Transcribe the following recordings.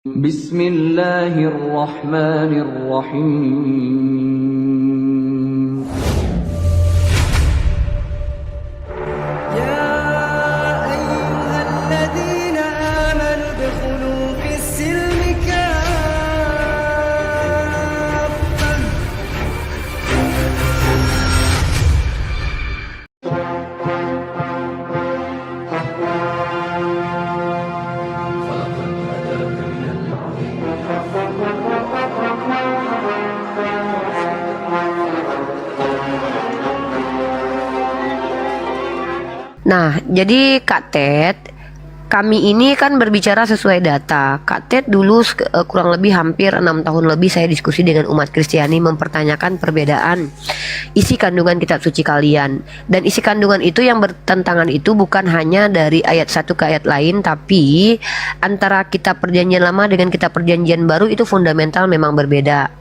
Bismillahirrahmanirrahim. يا أيها الذين آمنوا ادخلوا في السلم كافة. Nah, jadi Kak Ted, kami ini kan berbicara sesuai data. Kak Ted dulu kurang lebih hampir 6 tahun lebih saya diskusi dengan umat Kristiani mempertanyakan perbedaan isi kandungan kitab suci kalian. Dan isi kandungan itu yang bertentangan itu bukan hanya dari ayat satu ke ayat lain, tapi antara kitab perjanjian lama dengan kitab perjanjian baru itu fundamental memang berbeda.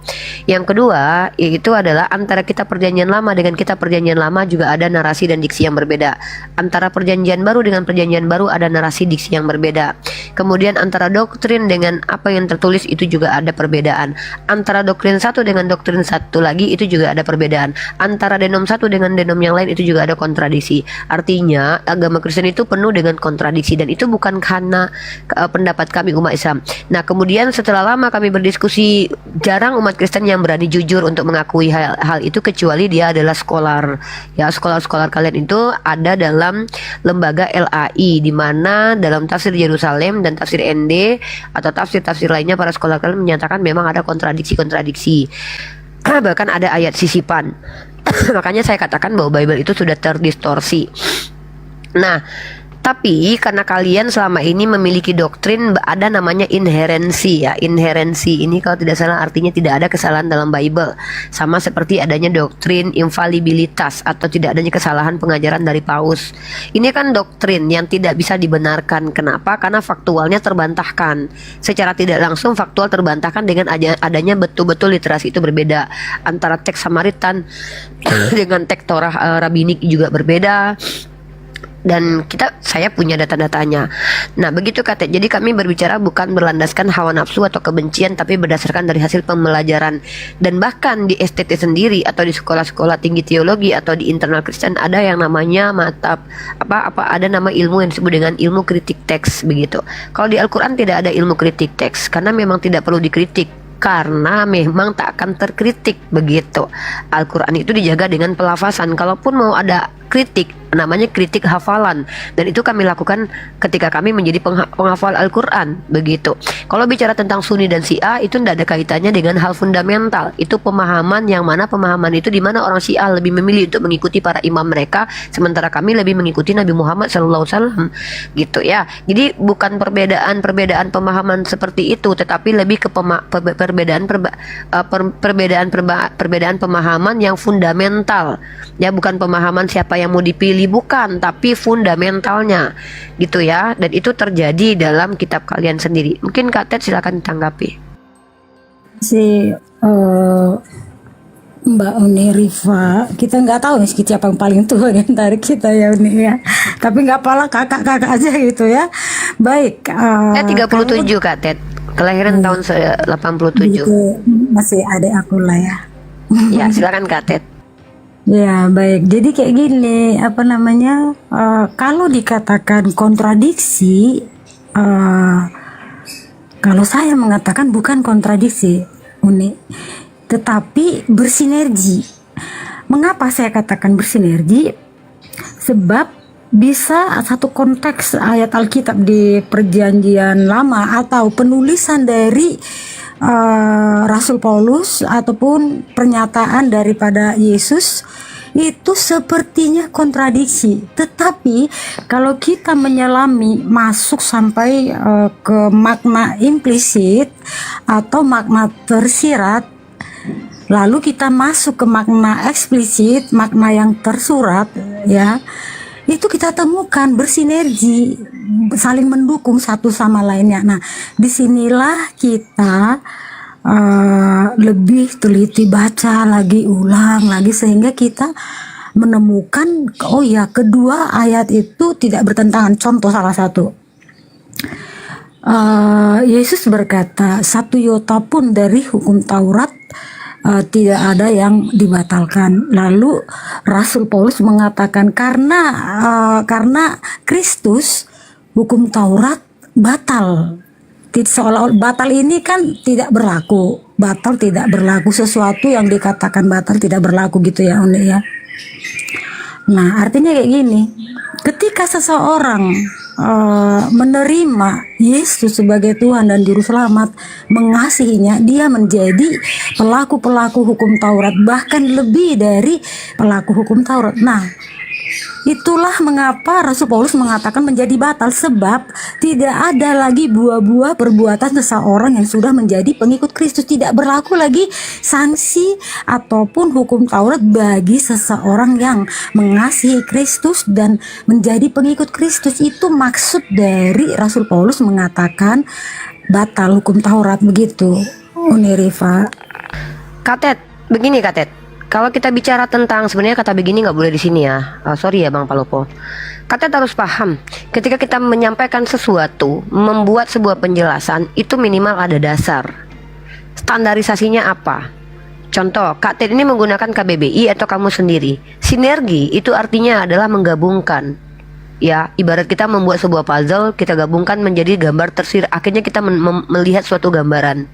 Yang kedua, yaitu adalah antara kitab perjanjian lama dengan kitab perjanjian lama juga ada narasi dan diksi yang berbeda. Antara perjanjian baru dengan perjanjian baru ada narasi diksi yang berbeda. Kemudian antara doktrin dengan apa yang tertulis itu juga ada perbedaan. Antara doktrin satu dengan doktrin satu lagi itu juga ada perbedaan. Antara denom satu dengan denom yang lain itu juga ada kontradiksi. Artinya agama Kristen itu penuh dengan kontradiksi, dan itu bukan karena pendapat kami umat Islam. Nah, kemudian setelah lama kami berdiskusi, jarang umat Kristen yang berani jujur untuk mengakui hal itu kecuali dia adalah scholar. Ya, scholar kalian itu ada dalam lembaga LAI, di mana dalam tafsir Yerusalem dan tafsir ND atau tafsir-tafsir lainnya para scholar kalian menyatakan memang ada kontradiksi. Bahkan ada ayat sisipan. Makanya saya katakan bahwa Bible itu sudah terdistorsi. Nah, tapi karena kalian selama ini memiliki doktrin ada namanya inherensi ya. Inherensi ini kalau tidak salah artinya tidak ada kesalahan dalam Bible. Sama seperti adanya doktrin infalibilitas atau tidak adanya kesalahan pengajaran dari Paus. Ini kan doktrin yang tidak bisa dibenarkan. Kenapa? Karena faktualnya terbantahkan. Secara tidak langsung faktual terbantahkan dengan adanya betul-betul literasi itu berbeda. Antara teks Samaritan dengan teks Torah Rabinik juga berbeda. Dan saya punya data-datanya. Nah, begitu kata. Jadi kami berbicara bukan berlandaskan hawa nafsu atau kebencian, tapi berdasarkan dari hasil pembelajaran. Dan bahkan di STT sendiri atau di sekolah-sekolah tinggi teologi atau di internal Kristen ada yang namanya ada nama ilmu yang disebut dengan ilmu kritik teks begitu. Kalau di Al-Quran tidak ada ilmu kritik teks karena memang tidak perlu dikritik, karena memang tak akan terkritik begitu. Al-Quran itu dijaga dengan pelafasan. Kalaupun mau ada kritik, namanya kritik hafalan, dan itu kami lakukan ketika kami menjadi penghafal Al-Quran begitu. Kalau bicara tentang Sunni dan Syiah itu tidak ada kaitannya dengan hal fundamental. Itu pemahaman yang mana pemahaman itu di mana orang Syiah lebih memilih untuk mengikuti para imam mereka, sementara kami lebih mengikuti Nabi Muhammad SAW gitu ya. Jadi bukan perbedaan pemahaman seperti itu, tetapi lebih ke perbedaan pemahaman yang fundamental ya, bukan pemahaman siapa yang mau dipilih, bukan, tapi fundamentalnya gitu ya. Dan itu terjadi dalam kitab kalian sendiri. Mungkin Kak Ted silakan ditanggapi. Mbak Uni Rifa, kita nggak tahu siapa yang paling tua di antara kita ya Uni ya, tapi nggak apalah, kakak aja gitu ya. Baik, saya 37 Kak Ted, kelahiran tahun 87. Gitu, masih adik aku lah ya. Ya, silakan Kak Ted. Ya, baik. Jadi kayak gini, kalau dikatakan kontradiksi, kalau saya mengatakan bukan kontradiksi, Uni, tetapi bersinergi. Mengapa saya katakan bersinergi? Sebab bisa satu konteks ayat Alkitab di Perjanjian Lama atau penulisan dari Rasul Paulus ataupun pernyataan daripada Yesus itu sepertinya kontradiksi. Tetapi kalau kita menyelami masuk sampai ke makna implisit atau makna tersirat, lalu kita masuk ke makna eksplisit, makna yang tersurat ya, itu kita temukan bersinergi, saling mendukung satu sama lainnya. Nah, disinilah kita lebih teliti baca lagi, ulang lagi, sehingga kita menemukan kedua ayat itu tidak bertentangan. Contoh salah satu, Yesus berkata, satu iota pun dari hukum Taurat tidak ada yang dibatalkan. Lalu Rasul Paulus mengatakan karena Kristus hukum Taurat batal. Seolah batal ini kan tidak berlaku. Batal tidak berlaku, sesuatu yang dikatakan batal tidak berlaku gitu ya, Uni ya. Nah, artinya kayak gini. Ketika seseorang menerima Yesus sebagai Tuhan dan Juru Selamat, mengasihinya, dia menjadi pelaku-pelaku hukum Taurat, bahkan lebih dari pelaku hukum Taurat. Nah, itulah mengapa Rasul Paulus mengatakan menjadi batal, sebab tidak ada lagi buah-buah perbuatan seseorang yang sudah menjadi pengikut Kristus. Tidak berlaku lagi sanksi ataupun hukum Taurat bagi seseorang yang mengasihi Kristus dan menjadi pengikut Kristus. Itu maksud dari Rasul Paulus mengatakan batal hukum Taurat, begitu, Uni Rifa. Katet, begini Katet. Kalau kita bicara tentang, sebenarnya kata begini nggak boleh di sini ya. Sorry ya Bang Palopo. Katet harus paham, ketika kita menyampaikan sesuatu, membuat sebuah penjelasan, itu minimal ada dasar. Standarisasinya apa? Contoh, Katet ini menggunakan KBBI atau kamu sendiri. Sinergi itu artinya adalah menggabungkan. Ya, ibarat kita membuat sebuah puzzle, kita gabungkan menjadi gambar tersir. Akhirnya kita melihat suatu gambaran.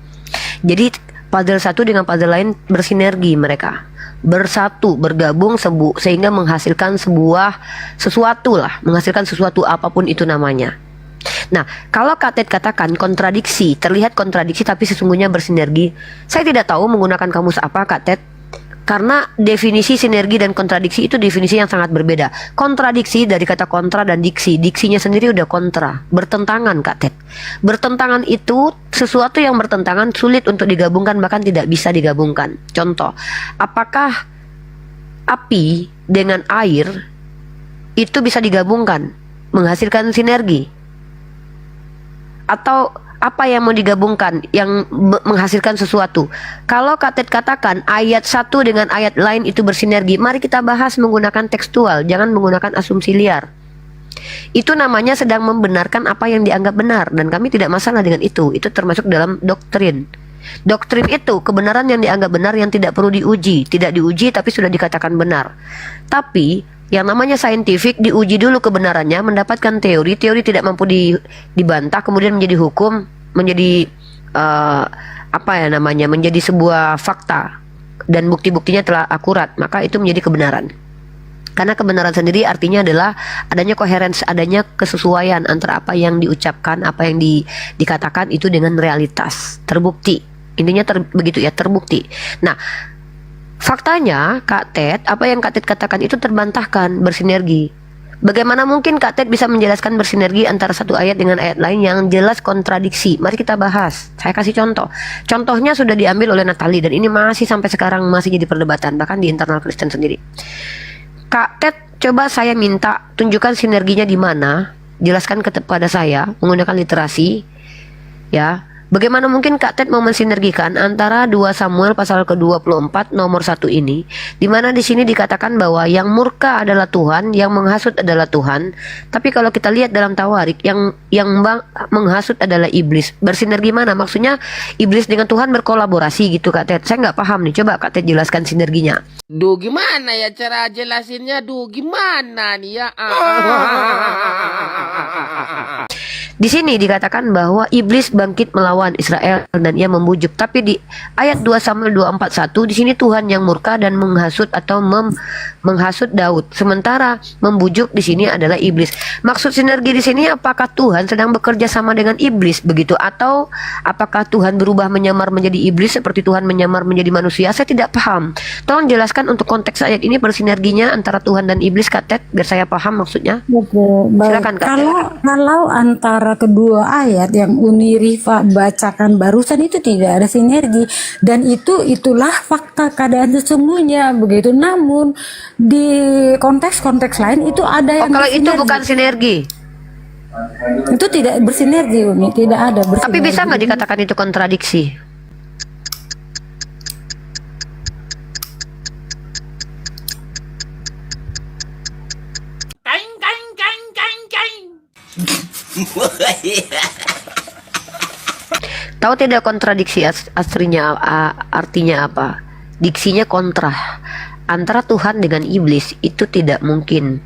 Jadi puzzle satu dengan puzzle lain bersinergi, mereka bersatu, bergabung sehingga menghasilkan sesuatu lah, menghasilkan sesuatu apapun itu namanya. Nah, kalau Katet katakan kontradiksi, terlihat kontradiksi tapi sesungguhnya bersinergi, saya tidak tahu menggunakan kamus apa Katet, karena definisi sinergi dan kontradiksi itu definisi yang sangat berbeda. Kontradiksi dari kata kontra dan diksi, diksinya sendiri udah kontra, bertentangan Katet. Bertentangan itu sesuatu yang bertentangan, sulit untuk digabungkan, bahkan tidak bisa digabungkan. Contoh, apakah api dengan air itu bisa digabungkan, menghasilkan sinergi? Atau apa yang mau digabungkan yang menghasilkan sesuatu? Kalau Katet katakan ayat satu dengan ayat lain itu bersinergi, mari kita bahas menggunakan tekstual, jangan menggunakan asumsi liar. Itu namanya sedang membenarkan apa yang dianggap benar, dan kami tidak masalah dengan itu. Itu termasuk dalam doktrin. Doktrin itu kebenaran yang dianggap benar yang tidak perlu diuji, tidak diuji tapi sudah dikatakan benar. Tapi yang namanya saintifik diuji dulu kebenarannya, mendapatkan teori tidak mampu dibantah, kemudian menjadi hukum, menjadi menjadi sebuah fakta dan bukti-buktinya telah akurat, maka itu menjadi kebenaran. Karena kebenaran sendiri artinya adalah adanya koherensi, adanya kesesuaian antara apa yang diucapkan, apa yang dikatakan itu dengan realitas, terbukti. Intinya begitu ya, terbukti. Nah, faktanya Katet, apa yang Katet katakan itu terbantahkan, bersinergi. Bagaimana mungkin Katet bisa menjelaskan bersinergi antara satu ayat dengan ayat lain yang jelas kontradiksi? Mari kita bahas. Saya kasih contoh. Contohnya sudah diambil oleh Natali dan ini masih sampai sekarang masih jadi perdebatan, bahkan di internal Kristen sendiri. Katet, coba saya minta tunjukkan sinerginya di mana. Jelaskan kepada saya menggunakan literasi, ya. Bagaimana mungkin Katet mau mensinergikan antara 2 Samuel pasal ke-24 nomor 1 ini, di mana di sini dikatakan bahwa yang murka adalah Tuhan, yang menghasut adalah Tuhan. Tapi kalau kita lihat dalam Tawarik, yang menghasut adalah iblis. Bersinergi mana? Maksudnya iblis dengan Tuhan berkolaborasi gitu Katet. Saya nggak paham nih. Coba Katet jelaskan sinerginya. Duh, gimana ya cara jelasinnya? Duh, gimana nih ya? Di sini dikatakan bahwa iblis bangkit melawan Israel dan ia membujuk. Tapi di ayat 2 Samuel 24:1 di sini Tuhan yang murka dan menghasut atau menghasut Daud. Sementara membujuk di sini adalah iblis. Maksud sinergi di sini apakah Tuhan sedang bekerja sama dengan iblis begitu, atau apakah Tuhan berubah menyamar menjadi iblis seperti Tuhan menyamar menjadi manusia? Saya tidak paham. Tolong jelaskan untuk konteks ayat ini bersinerginya antara Tuhan dan iblis Katet, biar saya paham maksudnya. Oke, baik. Silakan Katet. Kalau antara kedua ayat yang Uni Rifa bacakan barusan itu tidak ada sinergi, dan itulah fakta keadaan sesungguhnya begitu. Namun di konteks-konteks lain itu ada yang kalau itu bersinergi. bukan sinergi, Itu tidak bersinergi, Uni, tidak ada bersinergi. tapi bisa nggak dikatakan itu kontradiksi? Kain, kain, kain, kain, kain. Tahu tidak kontradiksi aslinya artinya apa? Diksinya kontra. Antara Tuhan dengan iblis itu tidak mungkin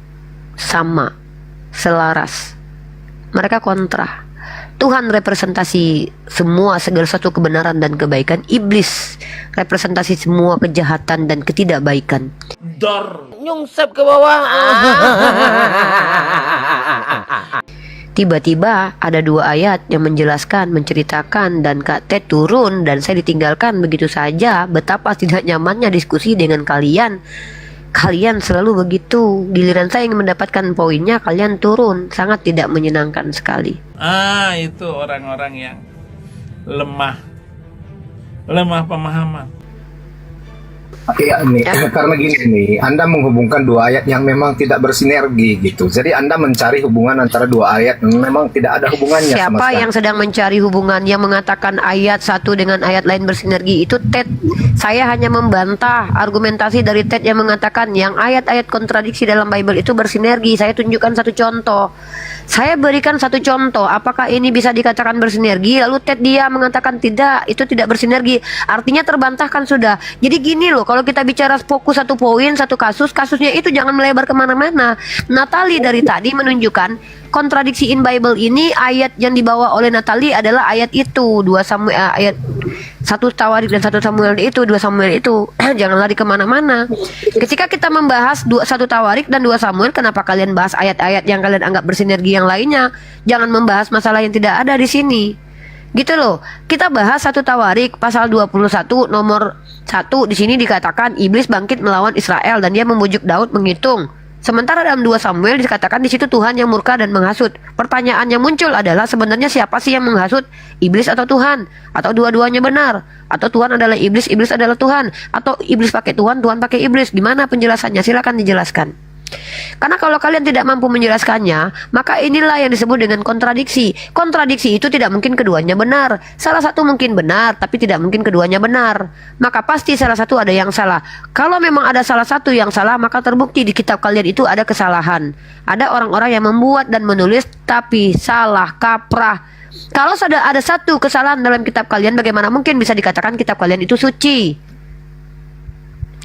sama, selaras. Mereka kontra. Tuhan representasi semua segala satu kebenaran dan kebaikan. Iblis representasi semua kejahatan dan ketidakbaikan. Nyungsep ke bawah. Tiba-tiba ada 2 ayat yang menjelaskan, menceritakan, dan Kak Ted turun dan saya ditinggalkan begitu saja. Betapa tidak nyamannya diskusi dengan kalian. Kalian selalu begitu. Giliran saya ingin mendapatkan poinnya, kalian turun. Sangat tidak menyenangkan sekali. Itu orang-orang yang lemah pemahaman. Iya nih, karena gini nih, Anda menghubungkan 2 ayat yang memang tidak bersinergi gitu. Jadi Anda mencari hubungan antara 2 ayat yang memang tidak ada hubungannya sama Siapa sekali. yang sedang mencari hubungan yang mengatakan ayat satu dengan ayat lain bersinergi? Itu Ted. Saya hanya membantah argumentasi dari Ted yang mengatakan yang ayat-ayat kontradiksi dalam Bible itu bersinergi. Saya tunjukkan satu contoh. Saya berikan satu contoh. Apakah ini bisa dikatakan bersinergi? Lalu Ted dia mengatakan tidak, itu tidak bersinergi. Artinya terbantahkan sudah. Jadi gini loh, kalau kita bicara fokus satu poin, satu kasus, kasusnya itu jangan melebar kemana-mana. Natali dari tadi menunjukkan kontradiksi in Bible ini. Ayat yang dibawa oleh Natali adalah ayat itu 2 Samuel, ayat 1 Tawarik dan 1 Samuel itu, 2 Samuel itu. Jangan lari kemana-mana. Ketika kita membahas 1 Tawarik dan 2 Samuel, kenapa kalian bahas ayat-ayat yang kalian anggap bersinergi yang lainnya? Jangan membahas masalah yang tidak ada di sini. Gitu loh. Kita bahas 1 Tawarik pasal 21 nomor 1. Di sini dikatakan iblis bangkit melawan Israel dan dia membujuk Daud menghitung. Sementara dalam 2 Samuel dikatakan di situ Tuhan yang murka dan menghasut. Pertanyaan yang muncul adalah sebenarnya siapa sih yang menghasut? Iblis atau Tuhan? Atau dua-duanya benar? Atau Tuhan adalah iblis, iblis adalah Tuhan? Atau iblis pakai Tuhan, Tuhan pakai iblis? Gimana penjelasannya? Silakan dijelaskan. Karena kalau kalian tidak mampu menjelaskannya, maka inilah yang disebut dengan kontradiksi. Kontradiksi itu tidak mungkin keduanya benar. Salah satu mungkin benar, tapi tidak mungkin keduanya benar. Maka pasti salah satu ada yang salah. Kalau memang ada salah satu yang salah, maka terbukti di kitab kalian itu ada kesalahan. Ada orang-orang yang membuat dan menulis tapi salah kaprah. Kalau sudah ada satu kesalahan dalam kitab kalian, bagaimana mungkin bisa dikatakan kitab kalian itu suci?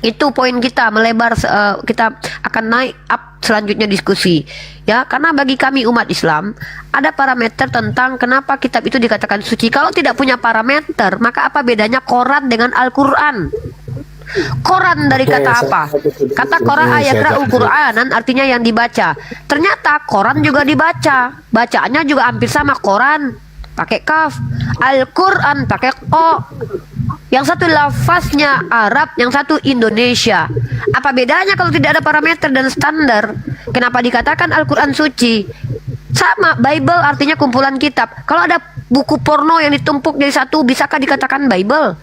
Itu poin kita melebar, kita akan naik up selanjutnya diskusi ya, karena bagi kami umat Islam ada parameter tentang kenapa kitab itu dikatakan suci. Kalau tidak punya parameter, maka apa bedanya Quran dengan Al-Quran? Quran dari kata apa? Kata Quran ayakra'u Qur'anan artinya yang dibaca. Ternyata Quran juga dibaca, bacaannya juga hampir sama. Quran pakai kaf, Al-Quran pakai ko. Yang satu lafaznya Arab, yang satu Indonesia. Apa bedanya kalau tidak ada parameter dan standar? Kenapa dikatakan Al-Quran suci? Sama, Bible artinya kumpulan kitab. Kalau ada buku porno yang ditumpuk jadi satu, bisakah dikatakan Bible?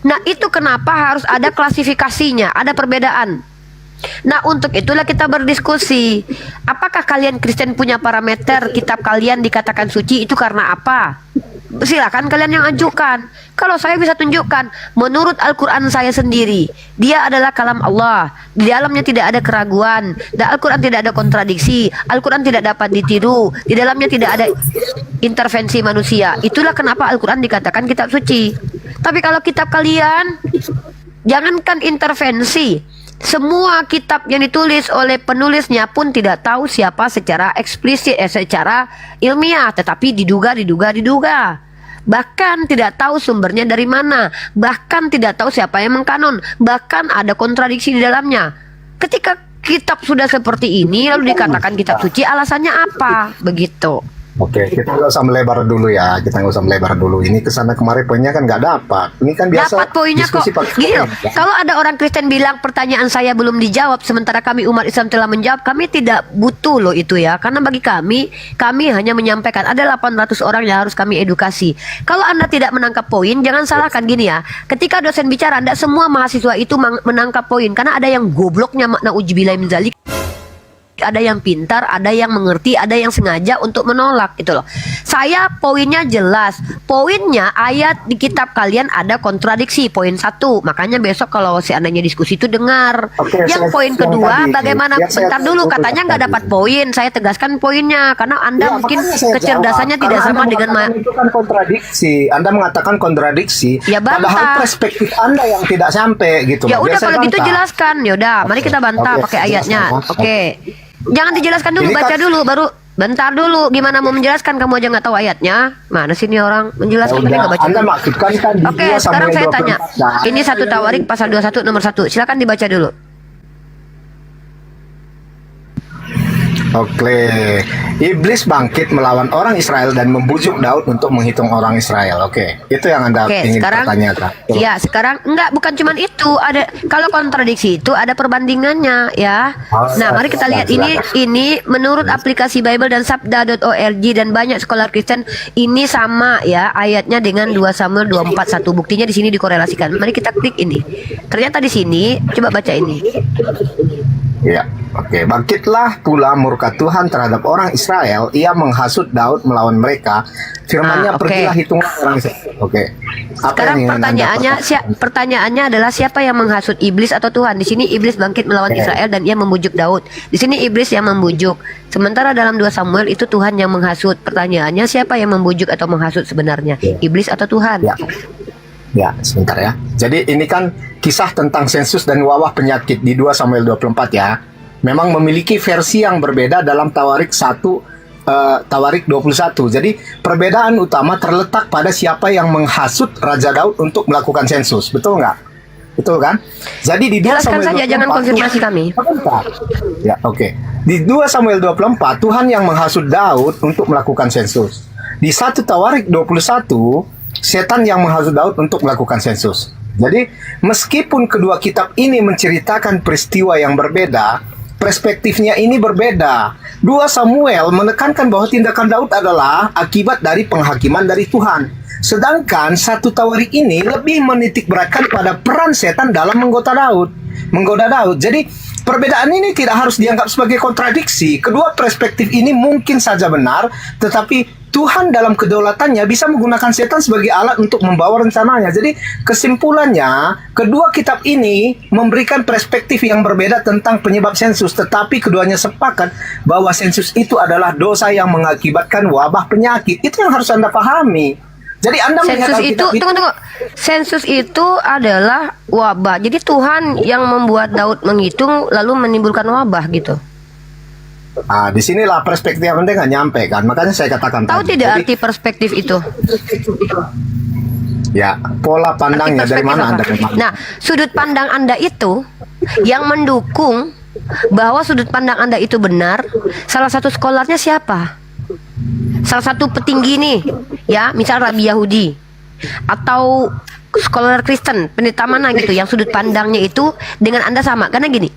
Nah, itu kenapa harus ada klasifikasinya, ada perbedaan. Nah, untuk itulah kita berdiskusi. Apakah kalian Kristen punya parameter kitab kalian dikatakan suci itu karena apa? Silakan kalian yang ajukan. Kalau saya bisa tunjukkan, menurut Al-Quran saya sendiri, dia adalah kalam Allah. Di dalamnya tidak ada keraguan. Dan Al-Quran tidak ada kontradiksi. Al-Quran tidak dapat ditiru. Di dalamnya tidak ada intervensi manusia. Itulah kenapa Al-Quran dikatakan kitab suci. Tapi kalau kitab kalian, jangankan intervensi, semua kitab yang ditulis oleh penulisnya pun tidak tahu siapa secara eksplisit, secara ilmiah, tetapi diduga. Bahkan tidak tahu sumbernya dari mana, bahkan tidak tahu siapa yang mengkanon, bahkan ada kontradiksi di dalamnya. Ketika kitab sudah seperti ini lalu dikatakan kitab suci, alasannya apa? Begitu. Oke, kita nggak usah melebar dulu ya. Ini kesana kemari poinnya kan nggak dapat. Ini kan biasa Dapat poinnya kok. diskusi pakai Gini loh, poin, ya. kalau ada orang Kristen bilang pertanyaan saya belum dijawab, sementara kami umat Islam telah menjawab, kami tidak butuh loh itu ya. Karena bagi kami hanya menyampaikan. Ada 800 orang yang harus kami edukasi. Kalau Anda tidak menangkap poin, jangan salahkan gini ya. Ketika dosen bicara, tidak semua mahasiswa itu menangkap poin. Karena ada yang gobloknya, makna ujibilai min zalik. ada yang pintar, ada yang mengerti, ada yang sengaja untuk menolak gitu loh. Saya poinnya jelas. Poinnya ayat di kitab kalian ada kontradiksi. Poin 1. Makanya besok kalau seandainya diskusi itu dengar. Oke, Yang saya- poin yang kedua, tadi, bagaimana? yang saya Bentar dulu, sebutkan katanya nggak tadi. dapat poin. Saya tegaskan poinnya karena Anda Ya, mungkin makanya saya kecerdasannya jawab. tidak Karena sama Anda dengan mengatakan itu kan kontradiksi. Anda mengatakan kontradiksi. Ya, bantah. Padahal perspektif Anda yang tidak sampai gitu. Ya loh. udah Biar saya kalau gitu bantah. jelaskan. Ya udah, mari kita bantah Oke, pakai ayatnya. jelaskan. Oke. Jangan dijelaskan dulu, Ini baca kan- dulu baru. Bentar dulu, gimana mau menjelaskan, kamu aja nggak tahu ayatnya? Mana sih ini orang Ya menjelaskan tapi udah, nggak baca Anda dulu. maksudkan kan di Oke, 2 sekarang Samuel saya tanya. 24, kan? Ini 1 Tawarik pasal 21 nomor 1. Silakan dibaca dulu. Oke, iblis bangkit melawan orang Israel dan membujuk Daud untuk menghitung orang Israel. Oke, itu yang Anda Oke, ingin sekarang pertanyakan. ya sekarang enggak, bukan cuman itu, ada kalau kontradiksi itu ada perbandingannya ya. Oh, Nah, mari kita lihat silakan. ini menurut aplikasi Bible dan sabda.org dan banyak sekolah Kristen ini sama ya ayatnya dengan 2 Samuel 24:1. Buktinya di sini dikorelasikan. Mari kita klik ini. Ternyata di sini coba baca ini. Ya, oke. Bangkitlah pula murka Tuhan terhadap orang Israel. Ia menghasut Daud melawan mereka. Firman-Nya, oke. pergilah hitunglah orang Israel. Oke. Apa Sekarang yang ingin Anda pertanyaannya pertanyakan? pertanyaannya adalah siapa yang menghasut, iblis atau Tuhan? Di sini iblis bangkit melawan Oke. Israel dan ia membujuk Daud. Di sini iblis yang membujuk. Sementara dalam 2 Samuel itu Tuhan yang menghasut. Pertanyaannya siapa yang membujuk atau menghasut sebenarnya? Iblis atau Tuhan? Ya. Ya, sebentar ya. Jadi ini kan kisah tentang sensus dan wabah penyakit di 2 Samuel 24 ya. Memang memiliki versi yang berbeda dalam Tawarik 1 Tawarik 21. Jadi perbedaan utama terletak pada siapa yang menghasut Raja Daud untuk melakukan sensus. Betul nggak? Betul kan? Jadi di 2 Jelaskan Samuel saja, jangan 24, konfirmasi kami. Sebentar. Ya, oke. Di 2 Samuel 24, Tuhan yang menghasut Daud untuk melakukan sensus. Di 1 Tawarik 21, setan yang menghasut Daud untuk melakukan sensus. Jadi, meskipun kedua kitab ini menceritakan peristiwa yang berbeda, perspektifnya ini berbeda. 2 Samuel menekankan bahwa tindakan Daud adalah akibat dari penghakiman dari Tuhan. Sedangkan 1 Tawarik ini lebih menitikberatkan pada peran setan dalam menggoda Daud. Jadi, perbedaan ini tidak harus dianggap sebagai kontradiksi. Kedua perspektif ini mungkin saja benar, tetapi Tuhan dalam kedaulatannya bisa menggunakan setan sebagai alat untuk membawa rencananya. Jadi kesimpulannya, kedua kitab ini memberikan perspektif yang berbeda tentang penyebab sensus, tetapi keduanya sepakat bahwa sensus itu adalah dosa yang mengakibatkan wabah penyakit. Itu yang harus Anda pahami. Jadi Anda melihat Sensus itu, Alkitab tunggu. Sensus itu adalah wabah. Jadi Tuhan yang membuat Daud menghitung lalu menimbulkan wabah gitu. Nah, disinilah perspektif yang Anda nggak nyampe kan. Makanya saya katakan Tahu tadi. tidak Jadi, arti perspektif itu? ya, pola pandangnya Arti dari perspektif mana apa? Anda memang. Nah, sudut pandang Anda itu yang mendukung bahwa sudut pandang Anda itu benar, salah satu skolarnya siapa? Salah satu petinggi nih, ya, misal Rabi Yahudi atau scholar Kristen, pendeta mana gitu yang sudut pandangnya itu dengan Anda sama. Karena gini,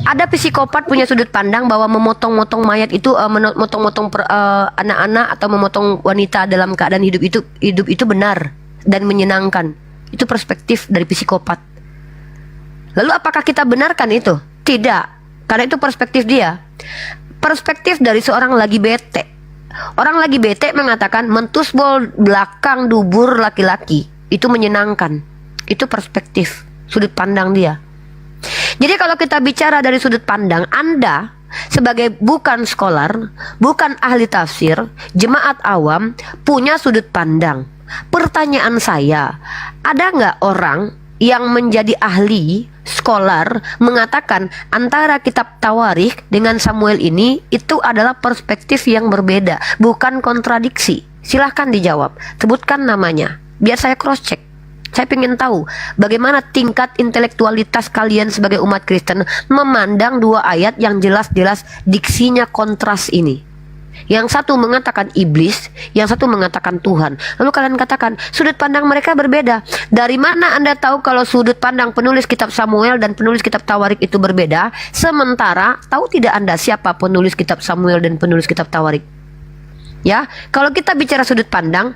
ada psikopat punya sudut pandang bahwa memotong-motong mayat itu memotong-motong anak-anak atau memotong wanita dalam keadaan hidup itu benar dan menyenangkan. Itu perspektif dari psikopat. Lalu apakah kita benarkan itu? Tidak, karena itu perspektif dia. Perspektif dari seorang lagi bete. Orang lagi bete mengatakan mentusbol belakang dubur laki-laki itu menyenangkan. Itu perspektif, sudut pandang dia. Jadi kalau kita bicara dari sudut pandang Anda sebagai bukan scholar, bukan ahli tafsir, jemaat awam punya sudut pandang. Pertanyaan saya, ada nggak orang yang menjadi ahli, scholar, mengatakan antara kitab Tawarikh dengan Samuel ini itu adalah perspektif yang berbeda, bukan kontradiksi? Silahkan dijawab, sebutkan namanya, biar saya cross check. Saya ingin tahu bagaimana tingkat intelektualitas kalian sebagai umat Kristen memandang dua ayat yang jelas-jelas diksinya kontras ini. Yang satu mengatakan iblis, yang satu mengatakan Tuhan. Lalu kalian katakan sudut pandang mereka berbeda. Dari mana Anda tahu kalau sudut pandang penulis kitab Samuel dan penulis kitab Tawarikh itu berbeda? Sementara tahu tidak Anda siapa penulis kitab Samuel dan penulis kitab Tawarikh? Ya, kalau kita bicara sudut pandang,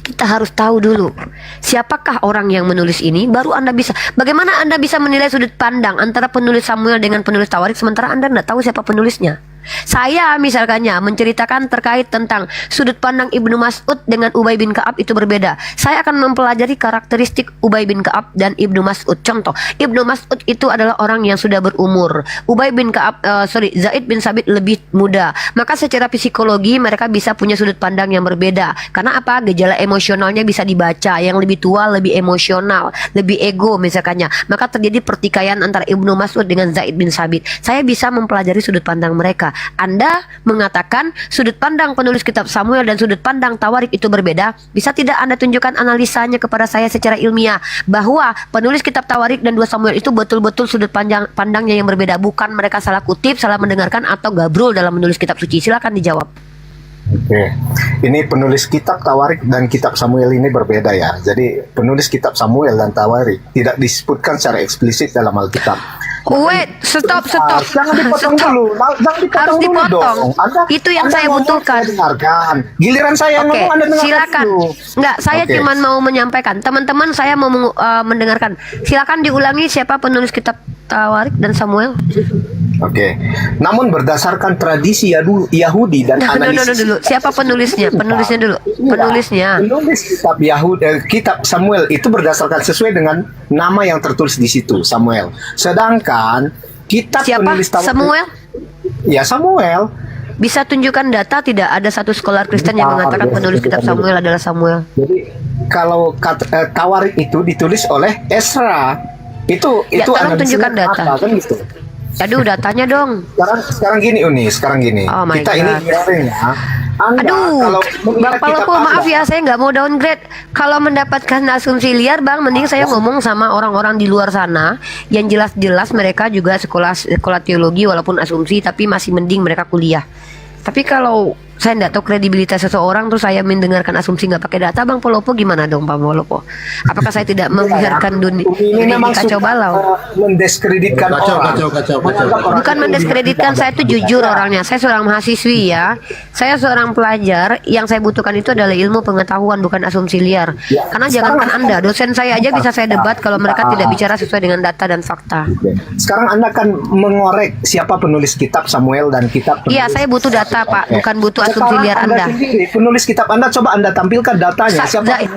kita harus tahu dulu siapakah orang yang menulis ini, baru Anda bisa. Bagaimana Anda bisa menilai sudut pandang antara penulis Samuel dengan penulis Tawarik sementara Anda tidak tahu siapa penulisnya? Saya misalkannya menceritakan terkait tentang sudut pandang Ibnu Mas'ud dengan Ubay bin Ka'ab itu berbeda. Saya akan mempelajari karakteristik Ubay bin Ka'ab dan Ibnu Mas'ud. Contoh, Ibnu Mas'ud itu adalah orang yang sudah berumur. Ubay bin Ka'ab, Zaid bin Sabit lebih muda. Maka secara psikologi mereka bisa punya sudut pandang yang berbeda. Karena apa? Gejala emosionalnya bisa dibaca. Yang lebih tua lebih emosional, lebih ego misalkannya. Maka terjadi pertikaian antara Ibnu Mas'ud dengan Zaid bin Sabit. Saya bisa mempelajari sudut pandang mereka. Anda mengatakan sudut pandang penulis kitab Samuel dan sudut pandang Tawarik itu berbeda. Bisa tidak Anda tunjukkan analisanya kepada saya secara ilmiah bahwa penulis kitab Tawarik dan 2 Samuel itu betul-betul sudut pandangnya yang berbeda, bukan mereka salah kutip, salah mendengarkan atau gabrol dalam menulis kitab suci? Silakan dijawab. Oke, ini penulis kitab Tawarik dan kitab Samuel ini berbeda ya. Jadi penulis kitab Samuel dan Tawarik tidak disebutkan secara eksplisit dalam Alkitab. Wait, stop. Jangan dipotong dulu. Jangan dipotong Harus dulu dipotong. dong. Itu yang saya ngomong, butuhkan. saya dengarkan. Giliran saya Oke, ngomong, Anda dengarkan silakan. dulu. Enggak, saya Oke. cuma mau menyampaikan. Teman-teman, saya mau mendengarkan. Silakan diulangi siapa penulis kitab Tawarik dan Samuel. Oke. Namun berdasarkan tradisi Yahudi dan analisis Dulu. Siapa penulisnya? Penulisnya dulu. Penulisnya. Penulis kitab kitab Samuel itu berdasarkan sesuai dengan nama yang tertulis di situ, Samuel. Sedangkan kitab Siapa? penulis Tawarik, Samuel? ya Samuel. Bisa tunjukkan data tidak ada satu scholar Kristen yang mengatakan penulis kitab Samuel adalah Samuel. Jadi kalau Tawarik itu ditulis oleh Ezra, itu tolong analisisnya tunjukkan data. apa, kan gitu. Aduh, datanya dong. Sekarang gini Uni, sekarang gini. Oh my Kita God. ini biasanya Anda Aduh, kalau Bang Palopo, maaf ya, saya nggak mau downgrade. Kalau mendapatkan asumsi liar, Bang, mending saya ngomong sama orang-orang di luar sana yang jelas-jelas mereka juga sekolah teologi walaupun asumsi, tapi masih mending mereka kuliah. Tapi kalau saya nggak tahu kredibilitas seseorang terus saya mendengarkan asumsi nggak pakai data, Bang Palopo gimana dong, Bang Palopo? Apakah saya tidak membiarkan dunia ini ini memang kacau suka, balau? mendiskreditkan orang. Menganggap orang Bukan itu mendiskreditkan, saya itu jujur orangnya. Saya seorang mahasiswi ya. Saya seorang pelajar. Yang saya butuhkan itu adalah ilmu pengetahuan, bukan asumsi liar. Ya, Karena jangankan Anda, dosen saya aja bisa saya debat kalau mereka tidak bicara sesuai dengan data dan fakta. Oke. Sekarang Anda akan mengorek siapa penulis kitab Samuel dan kitab penulis. Iya, saya butuh data, Pak, Oke. bukan butuh asumsi Sekarang liar Anda. Sendiri, penulis kitab Anda, coba Anda tampilkan datanya.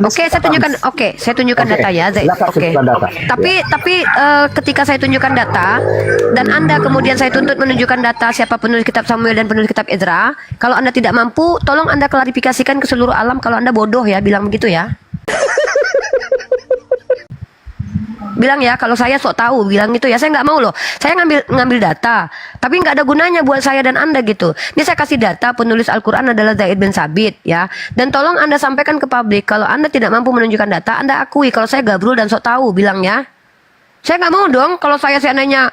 Oke, saya tunjukkan. Oke, saya tunjukkan Oke, data ya, Zaid. silakan Oke. tunjukkan data. Tapi ketika saya tunjukkan data dan Anda kemudian saya tuntut menunjukkan data siapa penulis kitab Samuel dan penulis kitab Ezra, kalau Anda tidak mampu, tolong Anda klarifikasikan ke seluruh alam kalau Anda bodoh ya, bilang begitu ya. Bilang ya, kalau saya sok tahu, bilang gitu ya. Saya nggak mau loh. Saya ngambil data, tapi nggak ada gunanya buat saya dan Anda gitu. Ini saya kasih data penulis Al-Quran adalah Zaid bin Sabit ya. Dan tolong Anda sampaikan ke publik kalau Anda tidak mampu menunjukkan data, Anda akui kalau saya gabrul dan sok tahu, bilang ya. Saya nggak mau dong kalau saya seandainya,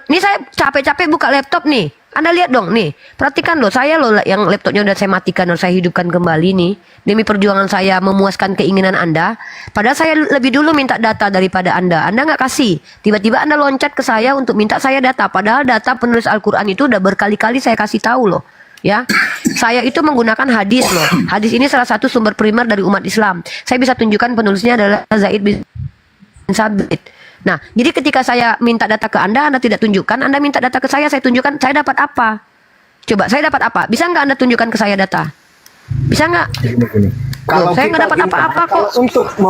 ini saya capek-capek buka laptop nih. Anda lihat dong nih, perhatikan loh, saya loh yang laptopnya udah saya matikan dan saya hidupkan kembali nih demi perjuangan saya memuaskan keinginan Anda. Padahal saya lebih dulu minta data daripada Anda nggak kasih. Tiba-tiba Anda loncat ke saya untuk minta saya data, padahal data penulis Al-Quran itu udah berkali-kali saya kasih tahu loh. Ya, saya itu menggunakan hadis loh. Hadis ini salah satu sumber primer dari umat Islam. Saya bisa tunjukkan penulisnya adalah Zaid bin Sabit. Nah, jadi ketika saya minta data ke Anda tidak tunjukkan, Anda minta data ke saya tunjukkan, saya dapat apa? Coba, saya dapat apa? Bisa nggak Anda tunjukkan ke saya data? Bisa nggak? Loh, saya nggak dapat apa-apa kok.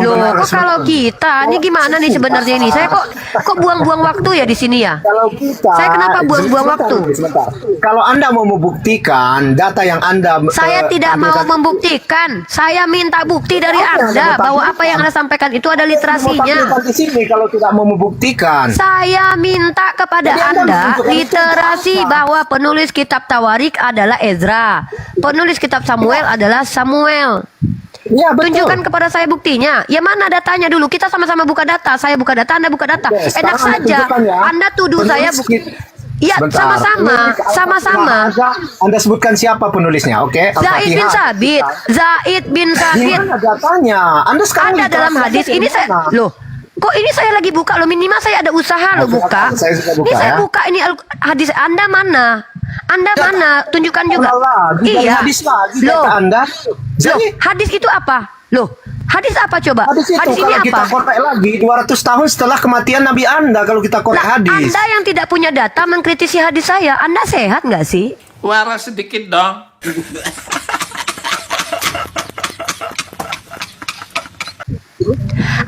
Loh, kok kalau kita, ini gimana nih sebenarnya ini? Saya kok buang-buang waktu ya di sini ya? Kalau kita, Saya kenapa buang-buang waktu? Sebentar. Kalau Anda mau membuktikan data yang Anda Saya tidak mau membuktikan. Saya minta bukti dari Anda bahwa apa yang Anda sampaikan itu ada literasinya. di sini kalau tidak mau membuktikan. Saya minta kepada Anda literasi bahwa penulis kitab Tawarik adalah Ezra. Penulis kitab Samuel adalah Samuel. Ya, betul. Tunjukkan kepada saya buktinya. Ya mana datanya dulu? Kita sama-sama buka data. Saya buka data, Anda buka data. Oke, Enak sekarang saja. tunjukkan ya. Anda tuduh saya Ya, Sebentar. sama-sama. Anda sebutkan siapa penulisnya, oke? Zaid bin Sabit. Zaid bin Sabit. Gimana datanya? Anda sekarang Ada dalam hadis ini saya loh. Kok ini saya lagi buka loh, minimal saya ada usaha loh buka. Saya sudah buka, Ini saya ya. buka ini hadis Anda mana? Anda mana? Tunjukkan juga. Iya. Iya. Hadis lagi Loh. data Anda. Loh, Jadi hadis itu apa? Loh, Hadis apa coba? Hadis itu Hadis ini kalau kita apa? korek lagi 200 tahun setelah kematian Nabi Anda, kalau kita korek Nah, hadis. Anda yang tidak punya data mengkritisi hadis saya, Anda sehat nggak sih? Waras sedikit dong.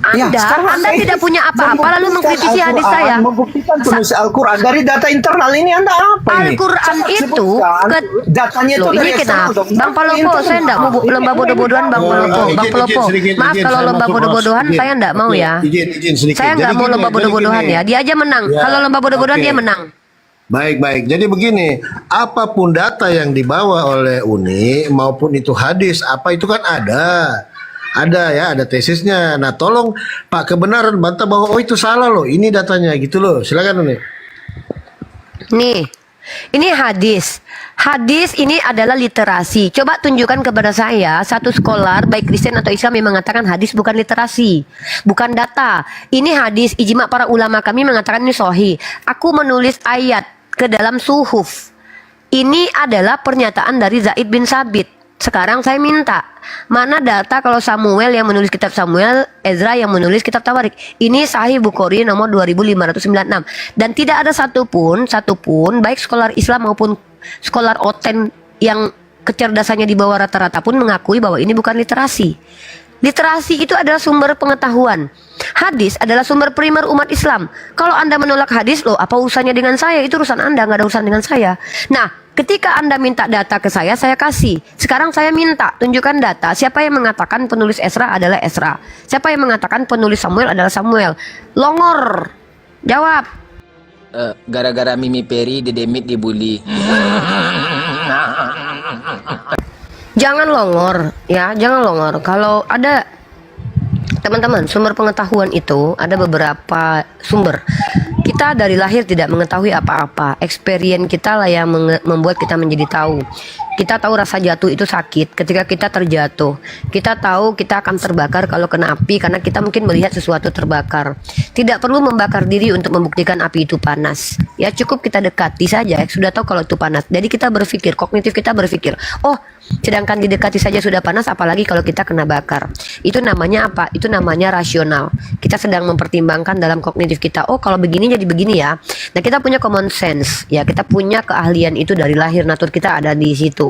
Anda saya tidak punya apa-apa lalu membuktikan mengkritisi hadis Al-Quran, saya. Membuktikan penulis Al-Quran dari data internal ini Anda apa ini? Al-Quran Coba itu sebutkan datanya itu Loh, dari ini eksternal kenapa? dong. Bang Palopo, saya enggak mau lomba bodoh-bodohan Bang Palopo. Bang Palopo, maaf kalau lomba bodoh-bodohan saya enggak mau ya. Izin sedikit. Saya enggak Jadi mau gini, lomba jadi bodoh-bodohan gini. ya. Dia aja menang. Ya, Kalau lomba bodoh-bodohan oke. dia menang. Baik. Jadi begini, apapun data yang dibawa oleh Uni maupun itu hadis, apa itu kan ada tesisnya. Nah, tolong Pak kebenaran bantah bahwa oh itu salah loh, ini datanya gitu loh. Silakan Uni. Nih, ini hadis. Hadis ini adalah literasi. Coba tunjukkan kepada saya satu skolar baik Kristen atau Islam yang mengatakan hadis bukan literasi, bukan data. Ini hadis, ijma para ulama kami mengatakan ini sahih. Aku menulis ayat ke dalam suhuf. Ini adalah pernyataan dari Zaid bin Sabit. Sekarang saya minta, mana data kalau Samuel yang menulis kitab Samuel, Ezra yang menulis kitab Tawarik. Ini Sahih Bukhari nomor 2596. Dan tidak ada satupun baik skolar Islam maupun skolar oten yang kecerdasannya di bawah rata-rata pun mengakui bahwa ini bukan literasi. Literasi itu adalah sumber pengetahuan. Hadis adalah sumber primer umat Islam. Kalau Anda menolak hadis, loh apa urusannya dengan saya? Itu urusan Anda, nggak ada urusan dengan saya. Nah, ketika Anda minta data ke saya kasih. Sekarang saya minta, tunjukkan data. Siapa yang mengatakan penulis Ezra adalah Ezra? Siapa yang mengatakan penulis Samuel adalah Samuel? Longor. Jawab. Gara-gara Mimi Peri, Dedemit dibully. Jangan longor, ya, jangan longor. Kalau ada teman-teman, sumber pengetahuan itu ada beberapa sumber. Kita dari lahir tidak mengetahui apa-apa. Experience kita lah yang membuat kita menjadi tahu. Kita tahu rasa jatuh itu sakit ketika kita terjatuh. Kita tahu kita akan terbakar kalau kena api karena kita mungkin melihat sesuatu terbakar. Tidak perlu membakar diri untuk membuktikan api itu panas. Ya cukup kita dekati saja, sudah tahu kalau itu panas. Jadi kita berpikir, kognitif kita berpikir, oh sedangkan didekati saja sudah panas, apalagi kalau kita kena bakar. Itu namanya apa? Itu namanya rasional. Kita sedang mempertimbangkan dalam kognitif kita, oh kalau begini jadi begini ya. Nah kita punya common sense, ya kita punya keahlian itu dari lahir, natur kita ada di situ.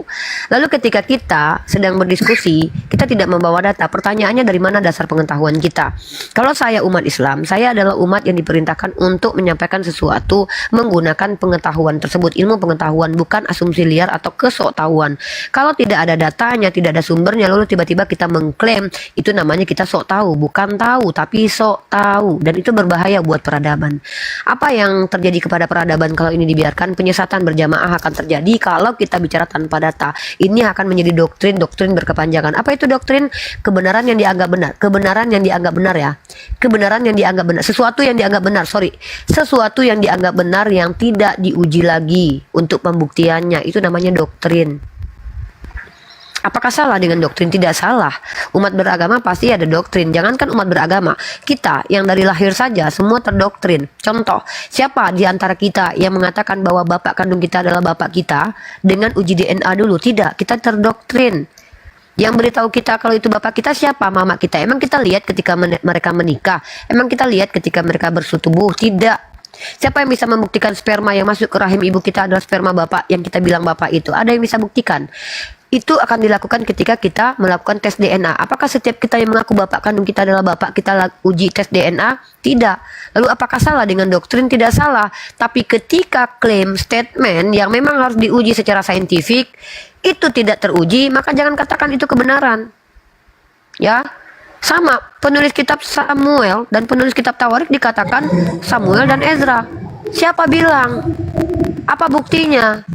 Lalu ketika kita sedang berdiskusi, kita tidak membawa data. Pertanyaannya dari mana dasar pengetahuan kita? Kalau saya umat Islam, saya adalah umat yang diperintahkan untuk menyampaikan sesuatu menggunakan pengetahuan tersebut, ilmu pengetahuan, bukan asumsi liar atau kesoktahuan. Kalau tidak ada datanya, tidak ada sumbernya, lalu tiba-tiba kita mengklaim, itu namanya kita sok tahu, bukan tahu tapi sok tahu, dan itu berbahaya buat peradaban. Apa yang terjadi kepada peradaban kalau ini dibiarkan? Penyesatan berjamaah akan terjadi kalau kita bicara tanpa data. Ini akan menjadi doktrin berkepanjangan. Apa itu doktrin? Kebenaran yang dianggap benar. Kebenaran yang dianggap benar ya. Kebenaran yang dianggap benar. Sesuatu yang dianggap benar, Sesuatu yang dianggap benar yang tidak diuji lagi untuk pembuktiannya. Itu namanya doktrin. Apakah salah dengan doktrin? Tidak salah. Umat beragama pasti ada doktrin. Jangankan umat beragama, kita yang dari lahir saja semua terdoktrin. Contoh, siapa di antara kita yang mengatakan bahwa bapak kandung kita adalah bapak kita dengan uji DNA dulu? Tidak, kita terdoktrin. Yang beritahu kita kalau itu bapak kita siapa? Mama kita. Emang kita lihat ketika mereka menikah? Emang kita lihat ketika mereka bersetubuh? Tidak. Siapa yang bisa membuktikan sperma yang masuk ke rahim ibu kita adalah sperma bapak yang kita bilang bapak itu? Ada yang bisa buktikan? Itu akan dilakukan ketika kita melakukan tes DNA. Apakah setiap kita yang mengaku bapak kandung kita adalah bapak kita uji tes DNA? Tidak. Lalu apakah salah dengan doktrin? Tidak salah. Tapi ketika klaim statement yang memang harus diuji secara saintifik itu tidak teruji, maka jangan katakan itu kebenaran. Ya, sama penulis kitab Samuel dan penulis kitab Tawarik dikatakan Samuel dan Ezra. Siapa bilang? Apa buktinya?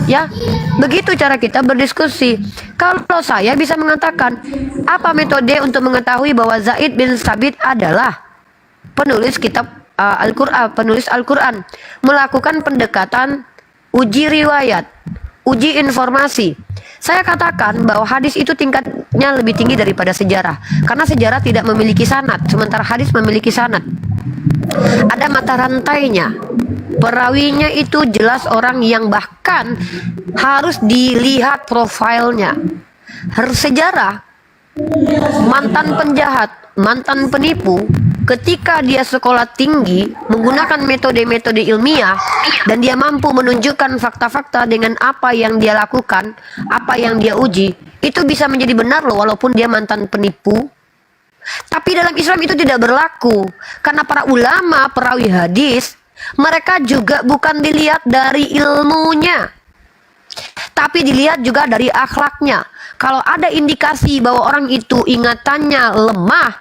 Ya, begitu cara kita berdiskusi. Kalau saya bisa mengatakan, apa metode untuk mengetahui bahwa Zaid bin Sabit adalah penulis kitab Al-Quran, penulis Al-Quran, melakukan pendekatan uji riwayat, uji informasi. Saya katakan bahwa hadis itu tingkatnya lebih tinggi daripada sejarah, karena sejarah tidak memiliki sanad, sementara hadis memiliki sanad. Ada mata rantainya. Perawinya itu jelas orang yang bahkan harus dilihat profilnya. Sejarah Mantan penjahat, mantan penipu, ketika dia sekolah tinggi menggunakan metode-metode ilmiah dan dia mampu menunjukkan fakta-fakta dengan apa yang dia lakukan, apa yang dia uji, itu bisa menjadi benar loh walaupun dia mantan penipu. Tapi dalam Islam itu tidak berlaku, karena para ulama, perawi hadis, mereka juga bukan dilihat dari ilmunya, tapi dilihat juga dari akhlaknya. Kalau ada indikasi bahwa orang itu ingatannya lemah,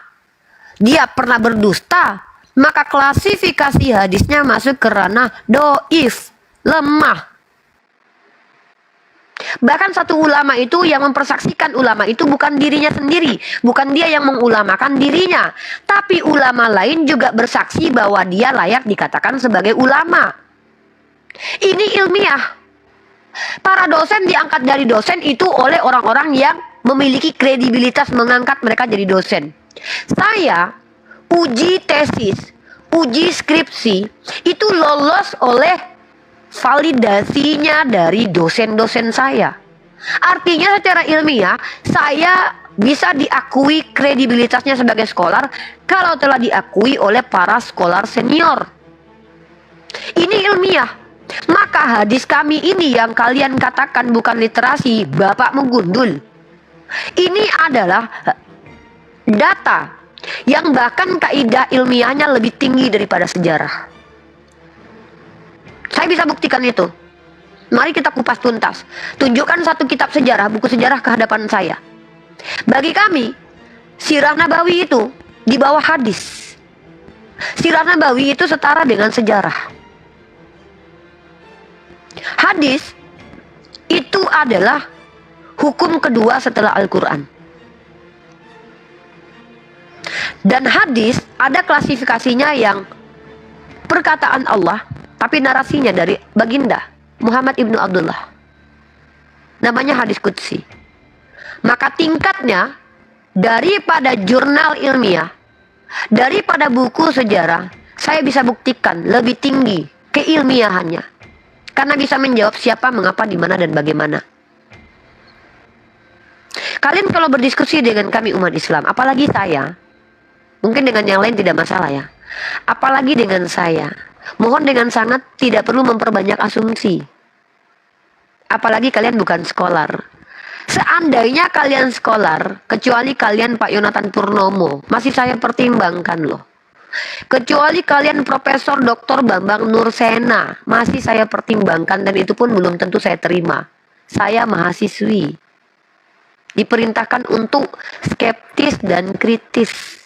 dia pernah berdusta, maka klasifikasi hadisnya masuk ke ranah doif, lemah. Bahkan satu ulama itu yang mempersaksikan ulama itu bukan dirinya sendiri, bukan dia yang mengulamakan dirinya, tapi ulama lain juga bersaksi bahwa dia layak dikatakan sebagai ulama. Ini ilmiah. Para dosen diangkat dari dosen itu oleh orang-orang yang memiliki kredibilitas mengangkat mereka jadi dosen. Saya uji tesis, uji skripsi itu lolos oleh validasinya dari dosen-dosen saya. Artinya secara ilmiah saya bisa diakui kredibilitasnya sebagai scholar kalau telah diakui oleh para scholar senior. Ini ilmiah. Maka hadis kami ini yang kalian katakan bukan literasi, Bapak menggundul. Ini adalah data yang bahkan kaidah ilmiahnya lebih tinggi daripada sejarah. Saya bisa buktikan itu. Mari kita kupas tuntas. Tunjukkan satu kitab sejarah, buku sejarah ke hadapan saya. Bagi kami, Sirah Nabawi itu di bawah hadis. Sirah Nabawi itu setara dengan sejarah. Hadis itu adalah hukum kedua setelah Al-Quran. Dan hadis ada klasifikasinya yang perkataan Allah, tapi narasinya dari baginda Muhammad ibnu Abdullah. Namanya hadis qudsi. Maka tingkatnya daripada jurnal ilmiah, daripada buku sejarah, saya bisa buktikan lebih tinggi keilmiahannya. Karena bisa menjawab siapa, mengapa, di mana, dan bagaimana. Kalian kalau berdiskusi dengan kami umat Islam, apalagi saya, mungkin dengan yang lain tidak masalah ya, apalagi dengan saya, mohon dengan sangat tidak perlu memperbanyak asumsi. Apalagi kalian bukan scholar. Seandainya kalian scholar, kecuali kalian Pak Yonatan Purnomo, masih saya pertimbangkan loh. Kecuali kalian Profesor Dr. Bambang Nursena, masih saya pertimbangkan, dan itu pun belum tentu saya terima. Saya mahasiswi, diperintahkan untuk skeptis dan kritis.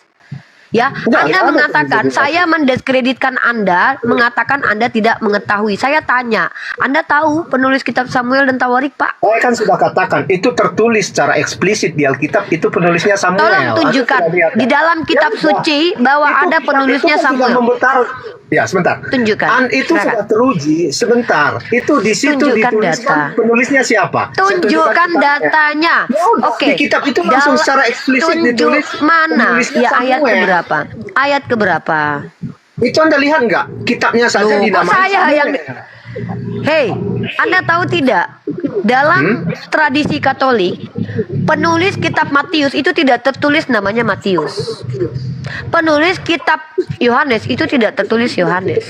Ya, Anda mengatakan saya mendiskreditkan Anda, mengatakan Anda tidak mengetahui. Saya tanya, Anda tahu penulis kitab Samuel dan Tawarik, Pak? Saya kan sudah katakan itu tertulis secara eksplisit di Alkitab, itu penulisnya Samuel. Tolong tunjukkan di dalam kitab suci bahwa ada penulisnya Samuel. Ya, sebentar. Tunjukkan. Itu sudah teruji. Sebentar. Itu di situ Tunjukkan dituliskan data. penulisnya siapa? Tunjukkan datanya. Oke. Di kitab itu langsung secara eksplisit ditulis mana? penulisnya Ya, ayat Samuel. keberapa? Ayat keberapa? Itu Anda lihat nggak? Kitabnya saja Loh, kok dinamai saya Samuel. yang Hei, Anda tahu tidak? Dalam tradisi Katolik, penulis kitab Matius itu tidak tertulis namanya Matius. Penulis kitab Yohanes itu tidak tertulis Yohanes.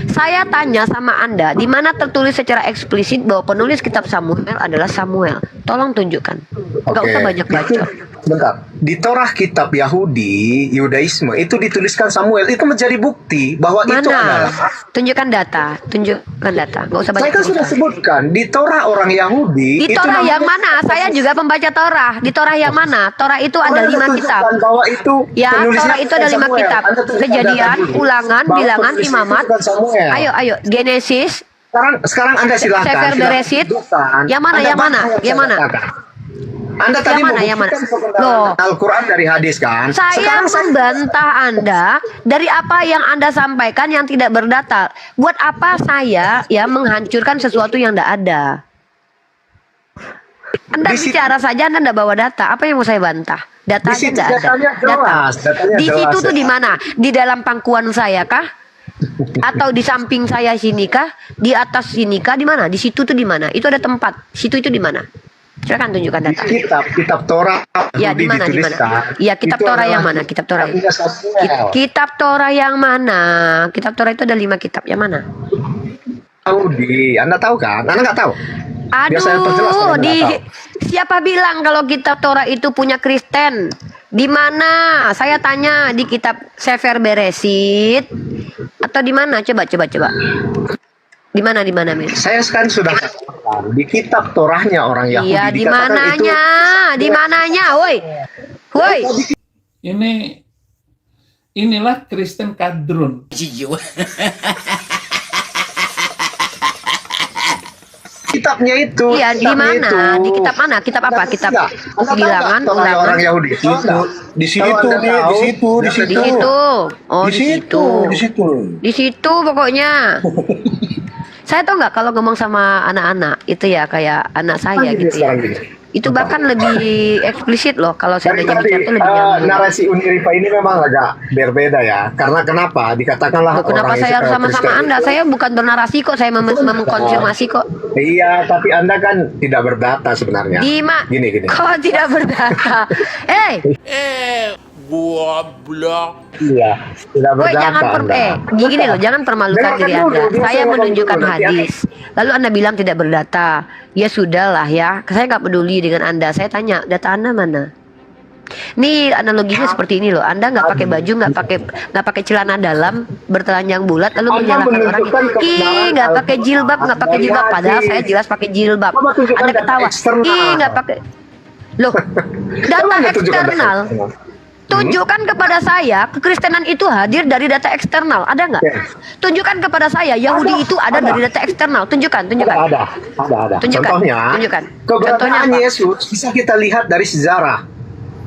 Saya tanya sama Anda, di mana tertulis secara eksplisit bahwa penulis kitab Samuel adalah Samuel? Tolong tunjukkan. Gak usah banyak baca. Bentar. Di Torah kitab Yahudi, Yudaisme itu dituliskan Samuel. Itu menjadi bukti bahwa itu adalah. Tunjukkan data. Tunjukkan data. Gak usah banyak. Saya kan sudah sebutkan di Torah orang Yahudi. Di itu Torah yang namanya- mana? Saya juga pembaca Torah. Di Torah yang mana? Torah itu ada Anda 5 tunjukkan kitab. Bahwa itu Ya, penulisnya Torah itu ada 5 Samuel. kitab. Anda tunjukkan Kejadian, data dulu. Ulangan, Bahwa Bilangan, penulisnya Imamat. itu bukan Samuel. Ayo, Genesis. Sekarang Anda silakan. Sefer silakan Beresit. tunjukkan. Yang mana, Anda yang mana, baca yang saya mana? katakan. Anda tadi Yang mana? membuktikan kebenaran Loh. Al-Quran dari hadis kan? Saya Sekarang membantah Anda dari apa yang Anda sampaikan yang tidak berdata. Buat apa saya ya menghancurkan sesuatu yang tidak ada? Anda Di situ- bicara saja, Anda tidak bawa data. Apa yang mau saya bantah? Datanya Di situ tidak ada. datanya jelas, datanya Di jelas, situ tuh ya. di mana? Di dalam pangkuan saya kah? Atau di samping saya sini kah? Di atas sini kah? Di mana? Di situ tuh di mana? Itu ada tempat. Situ itu di mana? Silakan tunjukkan data. Kitab Torah Ya, di mana? dituliskan. Ya, kitab itu Torah yang adalah mana? Kitab Torah. kitabnya Samuel. Kitab Torah yang mana? Kitab Torah itu ada 5 kitab. Yang mana? Anda tahu kan? Anda nggak tahu? Biar saya perjelas kalau Anda nggak tahu. Siapa bilang kalau kitab Torah itu punya Kristen? Di mana? Saya tanya di kitab Sefer Beresit atau di mana? Coba. Di mana, Min? Saya kan sudah katakan di kitab Torahnya orang Yahudi. Iya, di dikatakan mananya? Di mananya? Woi. Inilah Kristen kadrun. Kitabnya itu. Iya, di kitabnya mana? itu. Di kitab mana? Kitab apa? Kitab Enggak. Anda tahu Bilangan, nggak Torahnya Ulangan. orang Yahudi. Di situ, Kalau Anda di tahu, situ. Di situ. Oh, Di situ. Di situ pokoknya. Saya tahu nggak kalau ngomong sama anak-anak itu ya kayak anak saya Gini gitu ya. sekarang gini. Itu bahkan lebih eksplisit loh kalau Dari seandainya tadi bicara tuh lebih nyambung. narasi Uniripa ini memang agak berbeda ya. Karena kenapa? Dikatakanlah Loh, kenapa orang saya harus sama-sama Kristen Anda? itu- Saya bukan bernarasi kok, saya mengkonfirmasi kok. Iya, tapi Anda kan tidak berdata sebenarnya. Dima, Gini. kok tidak berdata? Iya, tidak Woi, berdata jangan Anda. gini loh, jangan permalukan Dengarkan diri dulu, Anda. biar Saya saya ngomong menunjukkan dulu, nanti hadis. Lalu Anda bilang tidak berdata. Ya sudahlah ya, saya nggak peduli dengan Anda. Saya tanya, data Anda mana? Nih analoginya seperti ini loh. Anda nggak pakai baju, nggak pakai celana dalam, bertelanjang bulat, lalu Anda menyalahkan orang. menunjukkan Ih, nggak pakai jilbab, nggak pakai dari jilbab. Padahal hadis. saya jelas pakai jilbab. Coba tunjukkan Anda data ketawa. eksternal. Ih, nggak pakai. Loh, data Coba Anda tunjukkan data eksternal. eksternal. Tunjukkan kepada saya kekristenan itu hadir dari data eksternal. Ada nggak? Oke. Tunjukkan kepada saya Yahudi itu ada dari data eksternal. Tunjukkan. Ada. Tunjukkan. Contohnya, Tunjukkan. keberadaan Contohnya apa? Yesus bisa kita lihat dari sejarah.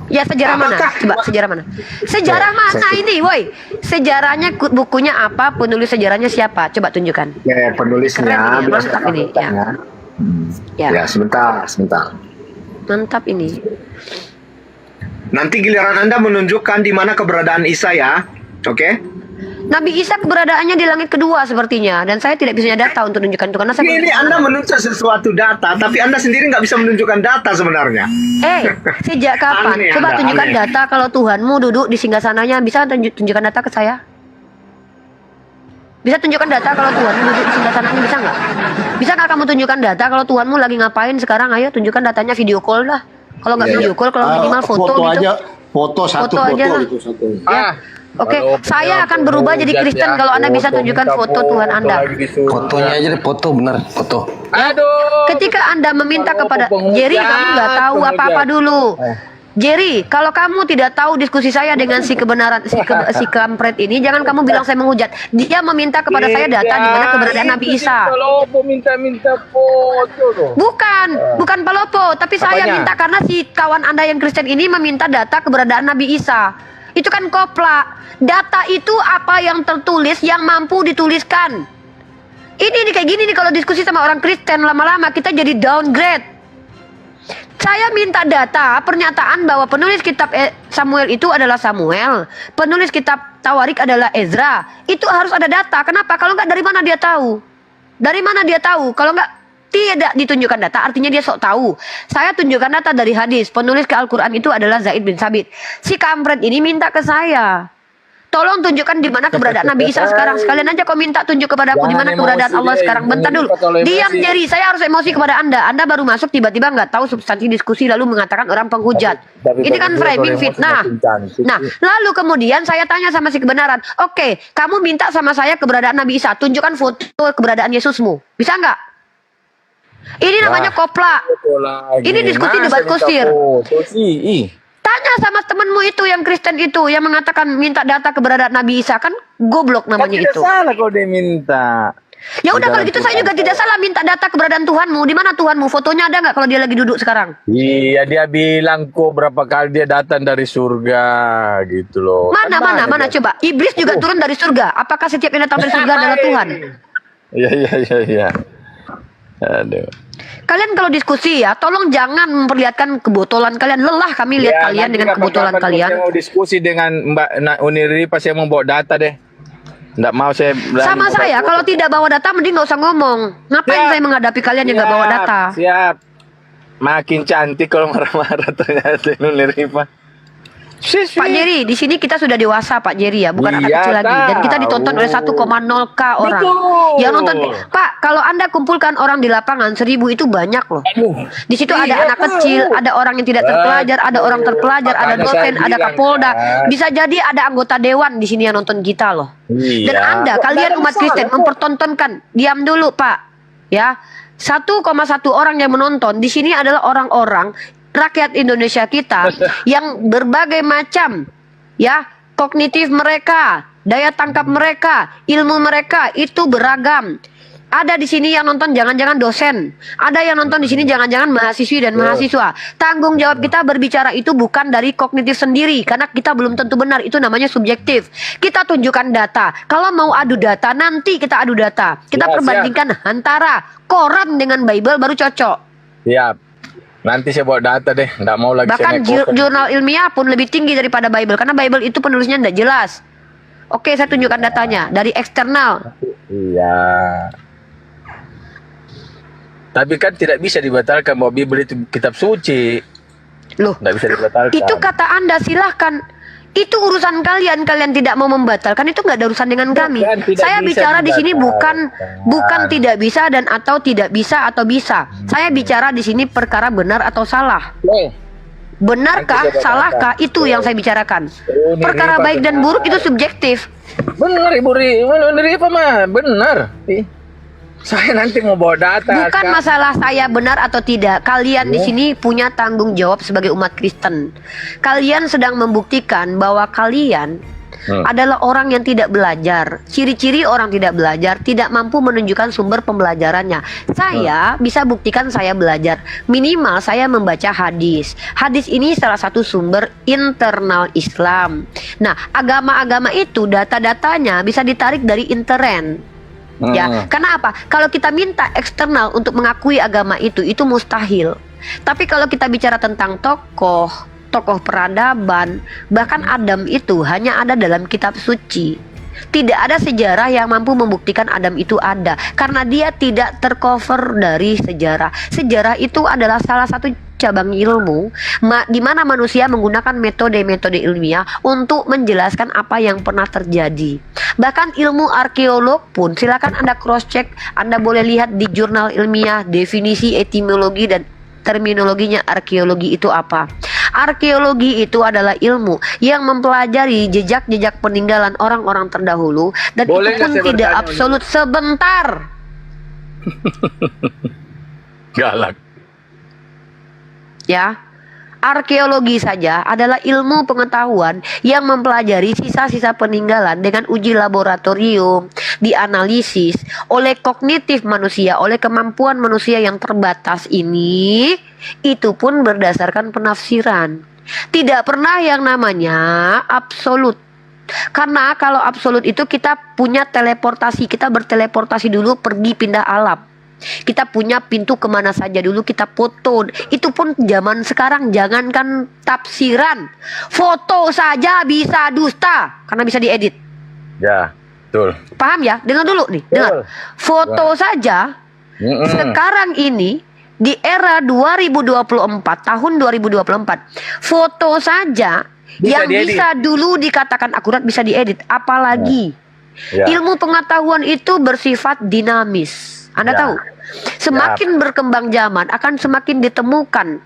Ya sejarah mana? Apakah- Coba sejarah mana? Sejarah mana ini, woi? Sejarahnya bukunya apa? Penulis sejarahnya siapa? Coba tunjukkan. Ya, penulisnya. Keren ini, berdasarkan mantap ini, ya. datanya. Ya, Ya, sebentar. mantap ini. Nanti giliran Anda menunjukkan di mana keberadaan Isa ya. Oke? Nabi Isa keberadaannya di langit kedua sepertinya, dan saya tidak bisa data untuk menunjukkan itu karena saya Ini Anda menuntut sesuatu data, tapi Anda sendiri nggak bisa menunjukkan data sebenarnya. Sejak kapan? Aneh Coba Anda, tunjukkan aneh. data kalau Tuhanmu duduk di singgasananya. Bisa tunjukkan data ke saya? Bisa tunjukkan data kalau Tuhanmu duduk di singgasananya, bisa nggak? Bisa nggak kamu tunjukkan data kalau Tuhanmu lagi ngapain sekarang? Ayo tunjukkan datanya, video call lah. Kalau nggak video call, kalau minimal foto gitu. aja, foto Foto aja lah. itu satu. Ya. Oke, saya akan berubah jadi Kristen kalau Anda bisa tunjukkan foto Tuhan Anda. Fotonya aja deh, foto bener, foto. Ketika Anda meminta kepada Jerry, kamu nggak tahu apa-apa dulu. Jerry, kalau kamu tidak tahu diskusi saya dengan si kebenaran si kampret ini, jangan kamu bilang saya menghujat. Dia meminta kepada saya data di mana keberadaan Nabi Isa. Palopo minta foto tuh. Bukan Palopo, tapi saya minta karena si kawan Anda yang Kristen ini meminta data keberadaan Nabi Isa. Itu kan kopla. Data itu apa yang tertulis yang mampu dituliskan. Ini nih kayak gini nih kalau diskusi sama orang Kristen lama-lama kita jadi downgrade. Saya minta data pernyataan bahwa penulis kitab Samuel itu adalah Samuel, penulis kitab Tawarik adalah Ezra. Itu harus ada data. Kenapa? Kalau nggak dari mana dia tahu? Dari mana dia tahu? Kalau nggak tidak ditunjukkan data, artinya dia sok tahu. Saya tunjukkan data dari hadis. Penulis ke Al-Quran itu adalah Zaid bin Sabit. Si kampret ini minta ke saya, tolong tunjukkan di mana keberadaan Nabi Isa sekarang. Sekalian aja kau minta tunjuk kepada aku di mana keberadaan Allah sekarang. Bentar dulu. Diam Jerry, saya harus emosi kepada Anda. Anda baru masuk tiba-tiba nggak tahu substansi diskusi lalu mengatakan orang penghujat. Ini kan framing fitnah. Nah, lalu kemudian saya tanya sama si kebenaran. Oke, kamu minta sama saya keberadaan Nabi Isa. Tunjukkan foto keberadaan Yesusmu. Bisa nggak? Ini namanya kopla. Ini diskusi debat kusir. Tanya sama temenmu itu yang Kristen itu yang mengatakan minta data keberadaan Nabi Isa, kan goblok namanya itu. Salah kalau dia minta. Ya udah kalau gitu saya juga tidak salah minta data keberadaan Tuhanmu. Di mana Tuhanmu? Fotonya ada nggak kalau dia lagi duduk sekarang? Iya, dia bilang kok berapa kali dia datang dari surga gitu loh. Mana coba. Iblis juga turun dari surga. Apakah setiap yang datang dari surga adalah Tuhan? Iya. Aduh. Kalian kalau diskusi ya, tolong jangan memperlihatkan kebotolan kalian. Lelah kami lihat kalian dengan kebotolan kalian. Saya mau diskusi dengan Mbak Uniri pas saya mau bawa data deh. Nggak mau saya Sama saya, kalau tidak bawa data mending nggak usah ngomong. Ngapain saya menghadapi kalian yang nggak bawa data? Siap. makin cantik kalau marah-marah ternyata Nuni Rifa. Pak Jerry, di sini kita sudah dewasa Pak Jerry ya, bukan anak Iya, kecil lagi. Dan kita ditonton oleh 1,0 K orang. Betul. Yang nonton, Pak, kalau Anda kumpulkan orang di lapangan 1000 itu banyak loh. Di situ ada Iya, anak kecil, ada orang yang tidak terpelajar, ada orang terpelajar, ada Makanya dosen, saya ada bilang, Kapolda. kan. Bisa jadi ada anggota dewan di sini yang nonton kita loh. Iya. Dan Anda, kalian umat Kristen mempertontonkan, diam dulu Pak, ya. 1,1 orang yang menonton di sini adalah orang-orang rakyat Indonesia kita yang berbagai macam ya kognitif mereka, daya tangkap mereka, ilmu mereka itu beragam. Ada di sini yang nonton jangan-jangan dosen, ada yang nonton di sini jangan-jangan mahasiswi dan mahasiswa. Tanggung jawab kita berbicara itu bukan dari kognitif sendiri karena kita belum tentu benar, itu namanya subjektif. Kita tunjukkan data. Kalau mau adu data nanti kita adu data. Kita Ya, perbandingkan antara koran dengan Bible baru cocok. Siap. Nanti saya bawa data deh, nggak mau lagi Bahkan saya naik jurnal ilmiah pun lebih tinggi daripada Bible karena Bible itu penulisnya tidak jelas. Oke, saya tunjukkan datanya dari eksternal. Iya. Tapi kan tidak bisa dibatalkan bahwa Bible itu kitab suci. Loh, Nggak bisa dibatalkan. itu kata Anda, silahkan. Itu urusan kalian. Kalian tidak mau membatalkan, itu nggak ada urusan dengan kami. tidak Saya bisa bicara di sini bukan dibatalkan. tidak bisa dan atau tidak bisa atau bisa. Saya bicara di sini perkara benar atau salah. Benarkah, Nanti saya salahkah, itu yang saya bicarakan. Oh, ini Perkara Rifa baik dan benar. buruk itu subjektif. Benar Ibu Rifa mah benar. Saya nanti mau bawa data. Bukan Kak. masalah saya benar atau tidak. Kalian di sini punya tanggung jawab sebagai umat Kristen. Kalian sedang membuktikan bahwa kalian adalah orang yang tidak belajar. Ciri-ciri orang tidak belajar, tidak mampu menunjukkan sumber pembelajarannya. Saya bisa buktikan saya belajar. Minimal saya membaca hadis. Hadis ini salah satu sumber internal Islam. Nah, agama-agama itu data-datanya bisa ditarik dari internet. Ya, karena apa? Kalau kita minta eksternal untuk mengakui agama itu mustahil. Tapi kalau kita bicara tentang tokoh peradaban, bahkan Adam itu hanya ada dalam kitab suci. Tidak ada sejarah yang mampu membuktikan Adam itu ada, karena dia tidak tercover dari sejarah. Sejarah itu adalah salah satu cabang ilmu di mana manusia menggunakan metode-metode ilmiah untuk menjelaskan apa yang pernah terjadi. Bahkan ilmu arkeolog pun silakan Anda cross check, Anda boleh lihat di jurnal ilmiah definisi etimologi dan terminologinya arkeologi itu apa. Arkeologi itu adalah ilmu yang mempelajari jejak-jejak peninggalan orang-orang terdahulu dan Boleh itu pun nggak saya tidak bertanya, absolut. Sebentar. Galak. Ya, arkeologi saja adalah ilmu pengetahuan yang mempelajari sisa-sisa peninggalan dengan uji laboratorium, dianalisis oleh kognitif manusia, oleh kemampuan manusia yang terbatas ini, itu pun berdasarkan penafsiran. Tidak pernah yang namanya absolut. Karena kalau absolut itu kita punya teleportasi, kita berteleportasi dulu pergi pindah alam. Kita punya pintu kemana saja dulu kita foto. Itu pun zaman sekarang jangankan tafsiran, foto saja bisa dusta karena bisa diedit. Ya, betul. Paham ya? Dengar dulu nih, dengar. Foto saja sekarang ini di era 2024, tahun 2024, foto saja Bisa yang diedit. bisa dulu dikatakan akurat bisa diedit, apalagi Ya. ilmu pengetahuan itu bersifat dinamis. Anda Ya. tahu, semakin berkembang zaman akan semakin ditemukan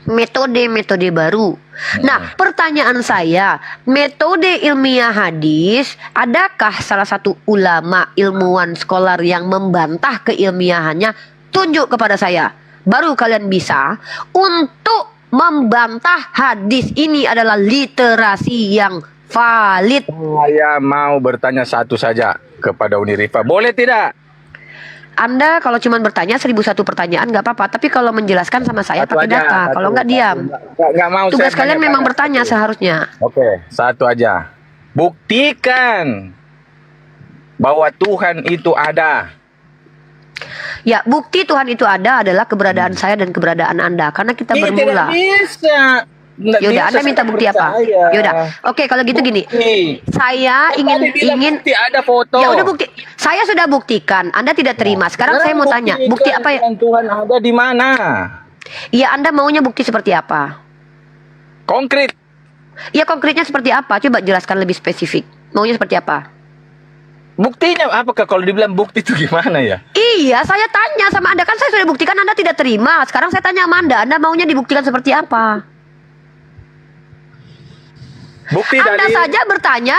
metode-metode baru. Nah, pertanyaan saya, metode ilmiah hadis, adakah salah satu ulama, ilmuwan, scholar yang membantah keilmiahannya? Tunjuk kepada saya, baru kalian bisa untuk membantah hadis ini adalah literasi yang valid. Saya mau bertanya satu saja kepada Uni Rifa. Boleh tidak? Anda kalau cuma bertanya 1001 pertanyaan nggak apa-apa, tapi kalau menjelaskan sama saya Satu pakai aja, data. satu. Kalau nggak diam. Nggak mau. Tugas saya kalian banyak memang banyak. bertanya seharusnya. Oke, satu aja. Buktikan bahwa Tuhan itu ada. Ya, bukti Tuhan itu ada adalah keberadaan saya dan keberadaan Anda. Karena kita bermula. Tidak bisa. Nggak Yaudah, bisa Anda minta saya bukti apa? percaya. Yaudah, oke kalau gitu gini. Bukti. Saya Tadi bilang ingin. bukti ada foto. Ya udah bukti. Saya sudah buktikan. Anda tidak terima. Sekarang saya mau tanya, bukti apa ya? Tuhan ada di mana? Iya, Anda maunya bukti seperti apa? Konkret. Ya, konkretnya seperti apa? Coba jelaskan lebih spesifik. Maunya seperti apa? Buktinya apakah kalau dibilang bukti itu gimana ya? Iya, saya tanya sama Anda. Kan saya sudah buktikan Anda tidak terima. Sekarang saya tanya sama Anda maunya dibuktikan seperti apa? Bukti Anda dari saja bertanya,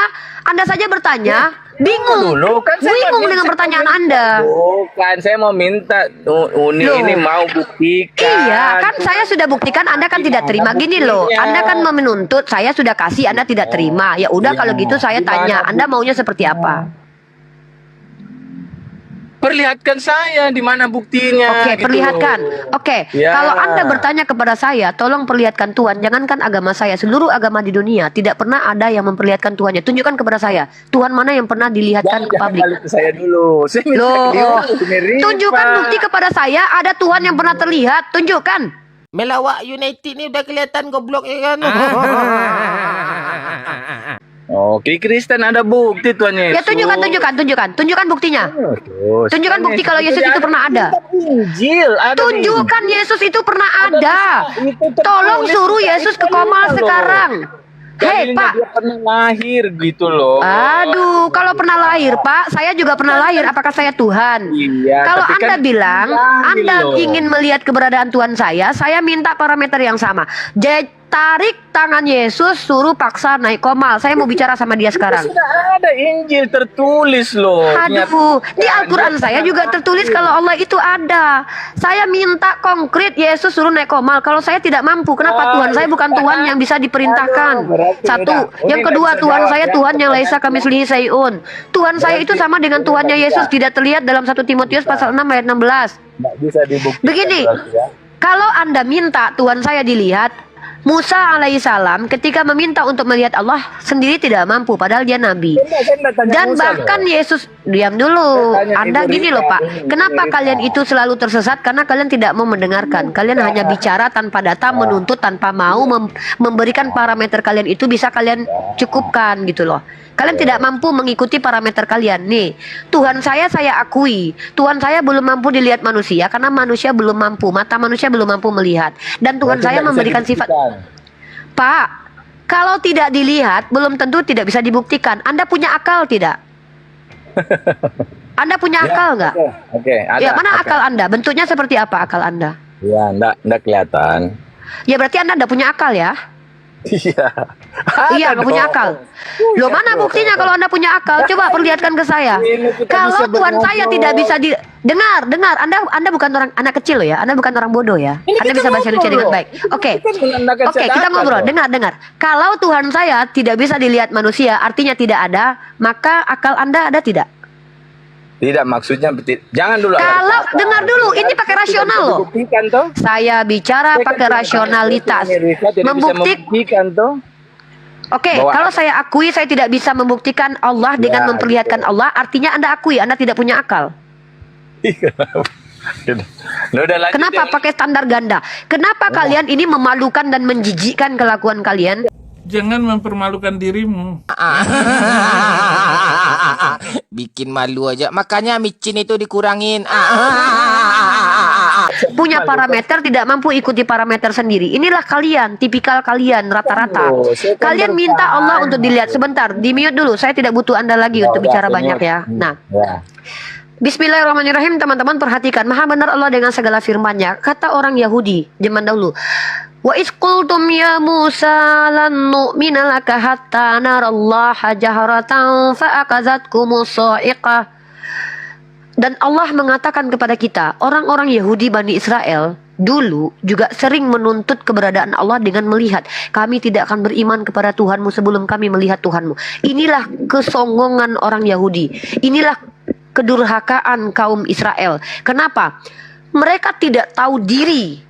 bingung. dulu kan saya Bingung mau dengan minta- pertanyaan Anda. Bukan, saya mau minta Uni Loh. ini mau buktikan. Iya, kan saya sudah buktikan Anda kan tidak terima. Gini loh, buktinya? Anda kan menuntut, saya sudah kasih, Anda tidak terima. Ya udah Iya. kalau gitu saya Gimana tanya, Anda maunya seperti apa? Perlihatkan saya di mana buktinya. Oke, gitu perlihatkan. loh. Oke, Ya. kalau Anda bertanya kepada saya, tolong perlihatkan Tuhan. Jangankan agama saya, seluruh agama di dunia tidak pernah ada yang memperlihatkan Tuhannya. Tunjukkan kepada saya, Tuhan mana yang pernah dilihatkan ke Jangan publik. balik ke saya dulu. Saya minta Loh, ke dia dulu, Mirifa. tunjukkan bukti kepada saya ada Tuhan yang pernah terlihat. Tunjukkan. Melawak United ni udah kelihatan goblok ya kan. Oke, Kristen ada bukti Tuhan Yesus. Ya tunjukkan buktinya. Terus, Tunjukkan bukti kalau Yesus itu pernah ada. Injil, ada Tunjukkan Yesus itu pernah ada. Itu tertulis Tolong suruh di Yesus ke Bible koma loh. sekarang. Hei Dalilnya Pak, dia pernah lahir gitu loh. aduh, kalau pernah lahir Pak, saya juga pernah lahir. Apakah saya Tuhan? Iya, Kalau tapi Anda kan bilang lahir Anda loh. ingin melihat keberadaan Tuhan saya minta parameter yang sama. Tarik tangan Yesus, suruh paksa naik komal. Saya mau bicara sama dia sekarang. Sudah ada Injil tertulis loh. Aduh, di Al-Quran saya juga tertulis kalau Allah itu ada. Saya minta konkret Yesus suruh naik komal. Kalau saya tidak mampu, kenapa Tuhan saya bukan Tuhan yang bisa diperintahkan? Satu. Yang kedua, Tuhan saya Tuhan yang laisa kamislihi sayun. Tuhan saya itu sama dengan Tuhannya Yesus, tidak terlihat dalam 1 Timotius pasal 6 ayat 16. Nggak bisa dibuktikan. Begini, berarti ya. kalau Anda minta Tuhan saya dilihat, Musa alaihissalam ketika meminta untuk melihat Allah sendiri tidak mampu, padahal dia nabi. Saya nggak tanya Dan Musa bahkan loh. Yesus, diam dulu. Saya tanya Anda Ibu gini Rita, loh Pak, ini, kenapa Ibu Rita. kalian itu selalu tersesat? Karena kalian tidak mau mendengarkan. Kalian hanya bicara tanpa data, menuntut tanpa mau memberikan parameter kalian itu bisa kalian cukupkan gitu loh. Kalian tidak mampu mengikuti parameter kalian. Nih, Tuhan saya akui. Tuhan saya belum mampu dilihat manusia karena manusia belum mampu, mata manusia belum mampu melihat. Dan Tuhan Berarti saya nggak bisa memberikan sifat. dibuktikan. Pak, kalau tidak dilihat belum tentu tidak bisa dibuktikan. Anda punya akal tidak? Anda punya akal nggak? Oke, ada. Ya, mana Oke. akal Anda? Bentuknya seperti apa akal Anda? Ya, enggak kelihatan. Ya berarti Anda tidak punya akal ya? Iya. Iya, Ada nggak punya dong. akal. Loh, mana buktinya kalau Anda punya akal? Coba perlihatkan ke saya. Ini kita Kalau bisa Tuhan saya berngobrol. tidak bisa dengar. Anda bukan orang anak kecil loh ya. Anda bukan orang bodoh ya. Ini Anda kita bisa bahasa Indonesia ngobrol dengan loh. baik. Oke. Kita menggunakan Oke, kita sedekah ngobrol. loh. Dengar. Kalau Tuhan saya tidak bisa dilihat manusia, artinya tidak ada, maka akal Anda ada tidak? Tidak, maksudnya jangan dulu. Kalau dengar dulu, ini pakai rasional loh. Membuktikan toh. Saya bicara pakai rasionalitas. Membuktikan toh. Oke, Bahwa- kalau saya akui saya tidak bisa membuktikan Allah dengan Ya, memperlihatkan Allah, artinya Anda akui Anda tidak punya akal. Udah lanjut Kenapa ya. pakai standar ganda? Kenapa kalian ini memalukan dan menjijikkan kelakuan kalian? Jangan mempermalukan dirimu. Bikin malu aja. Makanya micin itu dikurangin. Punya parameter tidak mampu ikuti parameter sendiri. Inilah kalian, tipikal kalian rata-rata. Oh, saya kan Kalian minta Allah untuk dilihat sebentar. Di mute dulu. Saya tidak butuh Anda lagi untuk udah, bicara saya banyak mute. ya. Nah, Ya. Bismillahirrahmanirrahim, teman-teman perhatikan. Maha benar Allah dengan segala firman-Nya. Kata orang Yahudi zaman dahulu, wa iz qultum ya Musa lan nu'mina laka hatta narallaha jaharatan fa akazatkumus sa'iqah. Dan Allah mengatakan kepada kita, orang-orang Yahudi Bani Israel dulu juga sering menuntut keberadaan Allah dengan melihat. Kami tidak akan beriman kepada Tuhanmu sebelum kami melihat Tuhanmu. Inilah kesongongan orang Yahudi. Inilah kedurhakaan kaum Israel. Kenapa? Mereka tidak tahu diri.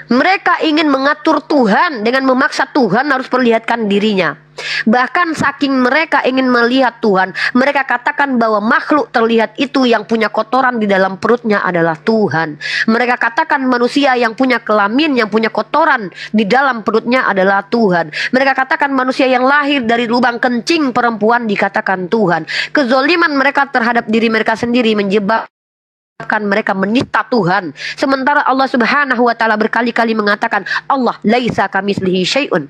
Mereka ingin mengatur Tuhan dengan memaksa Tuhan harus perlihatkan dirinya. Bahkan saking mereka ingin melihat Tuhan, mereka katakan bahwa makhluk terlihat itu yang punya kotoran di dalam perutnya adalah Tuhan. Mereka katakan manusia yang punya kelamin, yang punya kotoran di dalam perutnya adalah Tuhan. Mereka katakan manusia yang lahir dari lubang kencing perempuan dikatakan Tuhan. Kezoliman mereka terhadap diri mereka sendiri menjebak mereka menista Tuhan. Sementara Allah Subhanahu wa taala berkali-kali mengatakan, Allah laisa kamitslihi syai'un.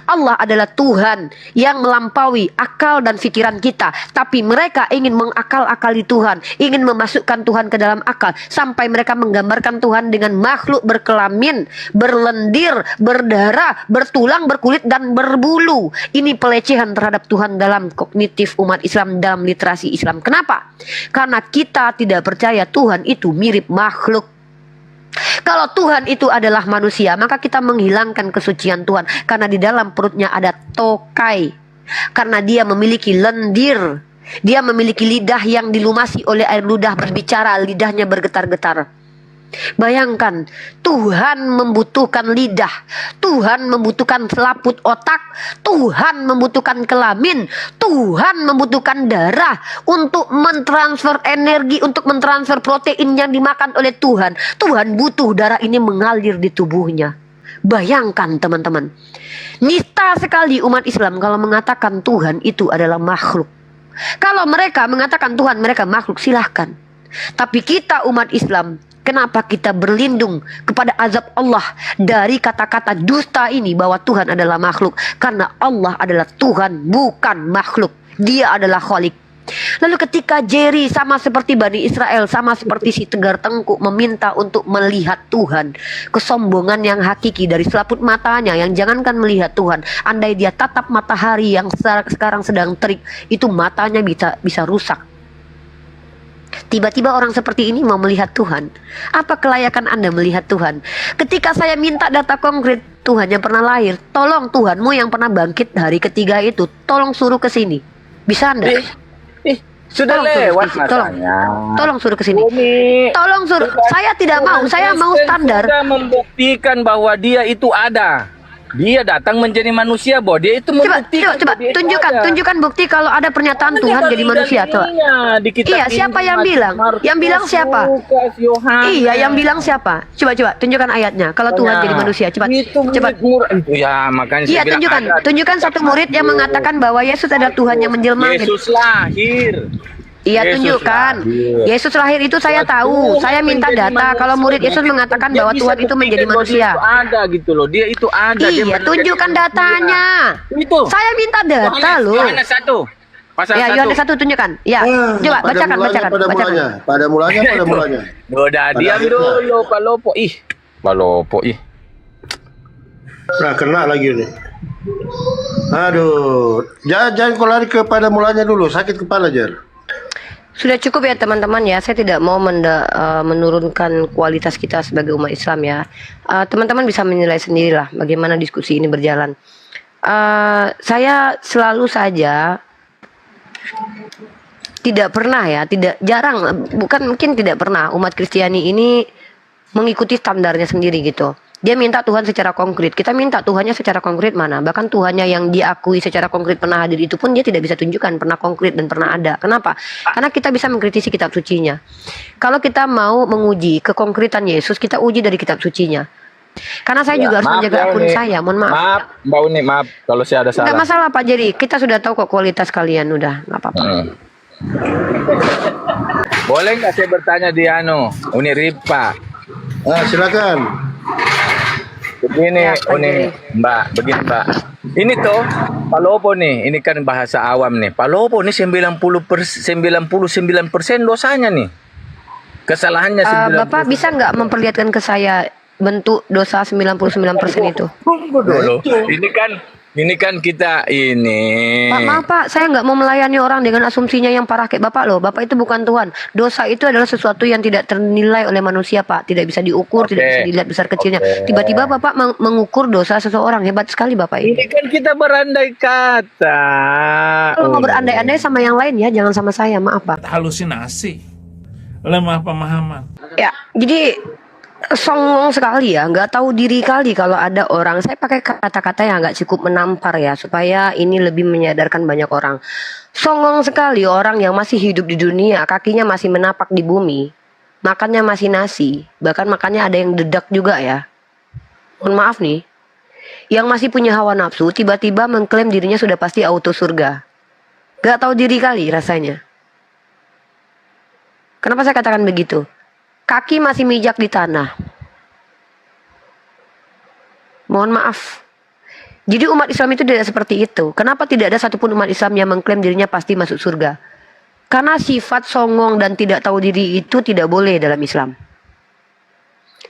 Allah adalah Tuhan yang melampaui akal dan pikiran kita. Tapi mereka ingin mengakal-akali Tuhan, ingin memasukkan Tuhan ke dalam akal, sampai mereka menggambarkan Tuhan dengan makhluk berkelamin, berlendir, berdarah, bertulang, berkulit, dan berbulu. Ini pelecehan terhadap Tuhan dalam kognitif umat Islam, dalam literasi Islam. Kenapa? Karena kita tidak percaya Tuhan itu mirip makhluk. Kalau Tuhan itu adalah manusia, maka kita menghilangkan kesucian Tuhan, karena di dalam perutnya ada tokai, karena dia memiliki lendir, dia memiliki lidah yang dilumasi oleh air ludah berbicara, lidahnya bergetar-getar. Bayangkan, Tuhan membutuhkan lidah, Tuhan membutuhkan selaput otak, Tuhan membutuhkan kelamin, Tuhan membutuhkan darah untuk mentransfer energi, untuk mentransfer protein yang dimakan oleh Tuhan. Tuhan butuh darah ini mengalir di tubuhnya. Bayangkan teman-teman, nista sekali umat Islam kalau mengatakan Tuhan itu adalah makhluk. Kalau mereka mengatakan Tuhan mereka makhluk, silahkan. Tapi kita umat Islam, kenapa kita berlindung kepada azab Allah dari kata-kata dusta ini bahwa Tuhan adalah makhluk? Karena Allah adalah Tuhan, bukan makhluk. Dia adalah Khalik. Lalu ketika Jerry sama seperti Bani Israel, sama seperti si Tegar Tengkuk, meminta untuk melihat Tuhan, kesombongan yang hakiki dari selaput matanya, yang jangankan melihat Tuhan, andai dia tatap matahari yang sekarang sedang terik, itu matanya bisa rusak. Tiba-tiba orang seperti ini mau melihat Tuhan. Apa kelayakan Anda melihat Tuhan? Ketika saya minta data konkret Tuhan yang pernah lahir, tolong Tuhanmu yang pernah bangkit hari ketiga itu, tolong suruh ke sini. Bisa Anda? Sudah Tolong lewat suruh ke sini. masanya. Tolong suruh ke sini. Umi, Tolong suruh. Saya tidak mau. Saya mau standar. Sudah membuktikan bahwa dia itu ada. Dia datang menjadi manusia, bahwa dia itu Coba membuktikan. bahwa dia itu tunjukkan ada. bukti kalau ada pernyataan Tuhan jadi manusia. Coba. Di kitab Iya, siapa Injil yang Matius, bilang? Markus, Yang bilang siapa? Lukas, Yohanes. Iya, yang bilang siapa? Coba tunjukkan ayatnya. Kalau Tuhan jadi manusia, cepat. Itu Cepat. itu ya, makanya Iya, saya bilang ada. tunjukkan satu murid yang mengatakan bahwa Yesus adalah Tuhan yang menjelma. Yesus lahir. Iya, Yesus tunjukkan. lahir. Yesus lahir itu saya Ya, tahu. Tuhan Saya minta menjadi data. manusia. Kalau murid Yesus mengatakan Dia bahwa bisa Tuhan itu buktikan menjadi bahwa manusia. Dia itu ada gitu loh. Dia itu ada. Dia Iya, menjadi tunjukkan manusia. datanya. Itu. Saya minta data loh. Yohanes 1. Pasal Ya, 1. Yohanes 1 tunjukkan. Ya, coba bacakan. Pada mulanya. Udah diam dulu, Pak Lopo. Pak Lopo. Nah, kena lagi nih. Aduh, jangan kau lari kepada mulanya dulu, sakit kepala Jar. Sudah cukup ya teman-teman ya. Saya tidak mau menurunkan kualitas kita sebagai umat Islam ya. Teman-teman bisa menilai sendirilah bagaimana diskusi ini berjalan. Saya selalu saja tidak pernah ya, jarang, bukan mungkin tidak pernah umat Kristiani ini mengikuti standarnya sendiri gitu. Dia minta Tuhan secara konkret. Kita minta Tuhannya secara konkret mana? Bahkan Tuhannya yang diakui secara konkret pernah hadir itu pun dia tidak bisa tunjukkan pernah konkret dan pernah ada. Kenapa? Karena kita bisa mengkritisi kitab sucinya. Kalau kita mau menguji kekonkretan Yesus, kita uji dari kitab sucinya. Karena saya juga harus menjaga akun saya. Mohon maaf. Maaf, Mbak Uni, maaf kalau saya ada salah. Enggak masalah Pak Jerry. Kita sudah tahu kok kualitas kalian, udah nggak apa-apa. Boleh nggak saya bertanya di Uni Ripa? Silakan. Begini, Ya, Pak Jerry. Begini Mbak. Ini tuh Palopo nih, ini kan bahasa awam nih. Palopo nih 99% dosanya nih. Kesalahannya 99%. Bapak bisa nggak memperlihatkan ke saya bentuk dosa 99% itu? Tunggu dulu. Ini kan kita ini. Pak, maaf Pak, saya nggak mau melayani orang dengan asumsinya yang parah kayak Bapak loh. Bapak itu bukan Tuhan. Dosa itu adalah sesuatu yang tidak ternilai oleh manusia Pak. Tidak bisa diukur, tidak bisa dilihat besar kecilnya. Tiba-tiba Bapak mengukur dosa seseorang. Hebat sekali Bapak ini. Ini kan kita berandai kata. Kalau mau berandai-andai sama yang lain ya, jangan sama saya. Maaf Pak. Halusinasi, lemah pemahaman. Ya, jadi songong sekali ya, nggak tahu diri kali kalau ada orang. Saya pakai kata-kata yang nggak cukup menampar ya, supaya ini lebih menyadarkan banyak orang. Songong sekali orang yang masih hidup di dunia, kakinya masih menapak di bumi, makannya masih nasi, bahkan makannya ada yang dedak juga ya. Mohon maaf nih, yang masih punya hawa nafsu tiba-tiba mengklaim dirinya sudah pasti auto surga. Nggak tahu diri kali rasanya. Kenapa saya katakan begitu? Kaki masih mijak di tanah. Mohon maaf. Jadi umat Islam itu tidak seperti itu. Kenapa tidak ada satupun umat Islam yang mengklaim dirinya pasti masuk surga? Karena sifat songong dan tidak tahu diri itu tidak boleh dalam Islam.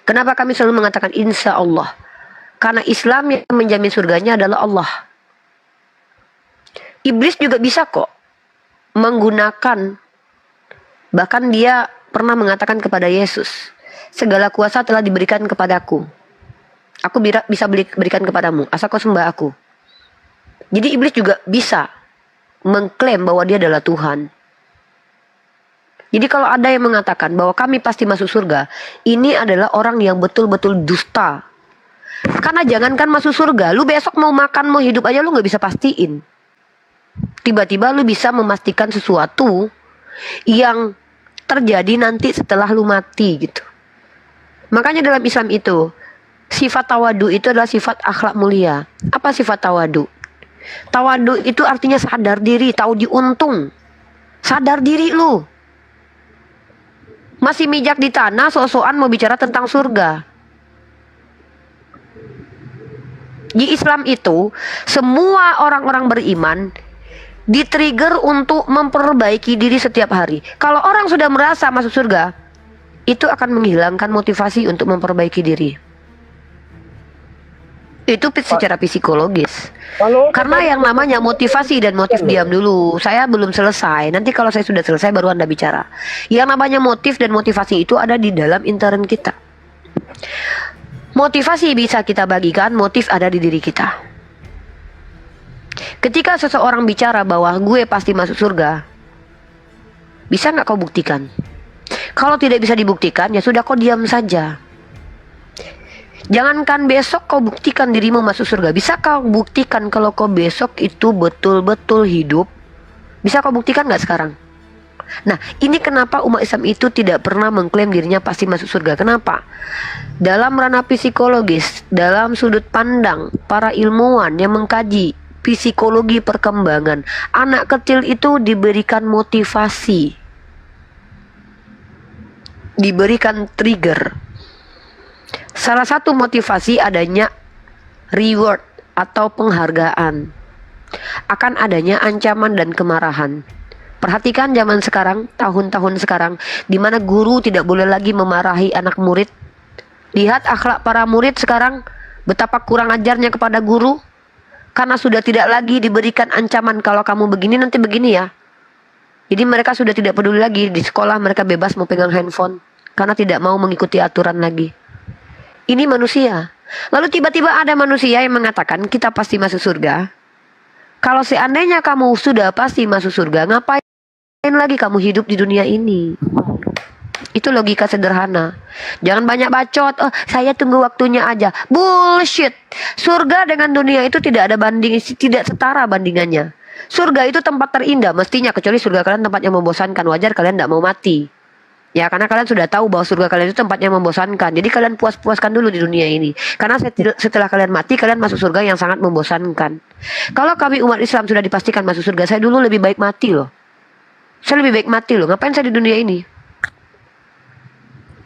Kenapa kami selalu mengatakan insya Allah? Karena Islam yang menjamin surganya adalah Allah. Iblis juga bisa kok menggunakan, bahkan dia pernah mengatakan kepada Yesus, segala kuasa telah diberikan kepadaku. Aku bisa berikan kepadamu, asal kau sembah aku. Jadi iblis juga bisa mengklaim bahwa dia adalah Tuhan. Jadi kalau ada yang mengatakan bahwa kami pasti masuk surga, ini adalah orang yang betul-betul dusta. Karena jangankan masuk surga, lu besok mau makan, mau hidup aja lu gak bisa pastiin. Tiba-tiba lu bisa memastikan sesuatu yang terjadi nanti setelah lu mati gitu. Makanya dalam Islam itu, sifat tawadu itu adalah sifat akhlak mulia. Apa sifat tawadu? Tawadu itu artinya sadar diri, tahu diuntung. Sadar diri lu. Masih mijak di tanah, sok-sokan mau bicara tentang surga. Di Islam itu, semua orang-orang beriman di-trigger untuk memperbaiki diri setiap hari. Kalau orang sudah merasa masuk surga, itu akan menghilangkan motivasi untuk memperbaiki diri. Itu secara psikologis. Karena yang namanya motivasi dan motif, diam dulu, saya belum selesai. Nanti kalau saya sudah selesai baru Anda bicara. Yang namanya motif dan motivasi itu ada di dalam intern kita. Motivasi bisa kita bagikan, motif ada di diri kita. Ketika seseorang bicara bahwa gue pasti masuk surga, bisa nggak kau buktikan? Kalau tidak bisa dibuktikan, ya sudah kau diam saja. Jangankan besok kau buktikan dirimu masuk surga. Bisa kau buktikan kalau kau besok itu betul-betul hidup? Bisa kau buktikan nggak sekarang? Nah, ini kenapa umat Islam itu tidak pernah mengklaim dirinya pasti masuk surga. Kenapa? Dalam ranah psikologis, dalam sudut pandang para ilmuwan yang mengkaji psikologi perkembangan, anak kecil itu diberikan motivasi, diberikan trigger. Salah satu motivasi adanya reward atau penghargaan. Akan adanya ancaman dan kemarahan. Perhatikan zaman sekarang, tahun-tahun sekarang, di mana guru tidak boleh lagi memarahi anak murid. Lihat akhlak para murid sekarang, betapa kurang ajarnya kepada guru. Karena sudah tidak lagi diberikan ancaman, kalau kamu begini nanti begini ya. Jadi mereka sudah tidak peduli lagi. Di sekolah mereka bebas mau pegang handphone, karena tidak mau mengikuti aturan lagi. Ini manusia. Lalu tiba-tiba ada manusia yang mengatakan kita pasti masuk surga. Kalau seandainya kamu sudah pasti masuk surga, ngapain lagi kamu hidup di dunia ini? Itu logika sederhana. Jangan banyak bacot. Oh, saya tunggu waktunya aja. Bullshit. Surga dengan dunia itu tidak ada banding, tidak setara bandingannya. Surga itu tempat terindah mestinya, kecuali surga kalian tempat yang membosankan. Wajar kalian tidak mau mati. Ya, karena kalian sudah tahu bahwa surga kalian itu tempatnya membosankan. Jadi kalian puas-puaskan dulu di dunia ini. Karena setelah kalian mati, kalian masuk surga yang sangat membosankan. Kalau kami umat Islam sudah dipastikan masuk surga, saya dulu lebih baik mati loh. Saya lebih baik mati loh. Ngapain saya di dunia ini?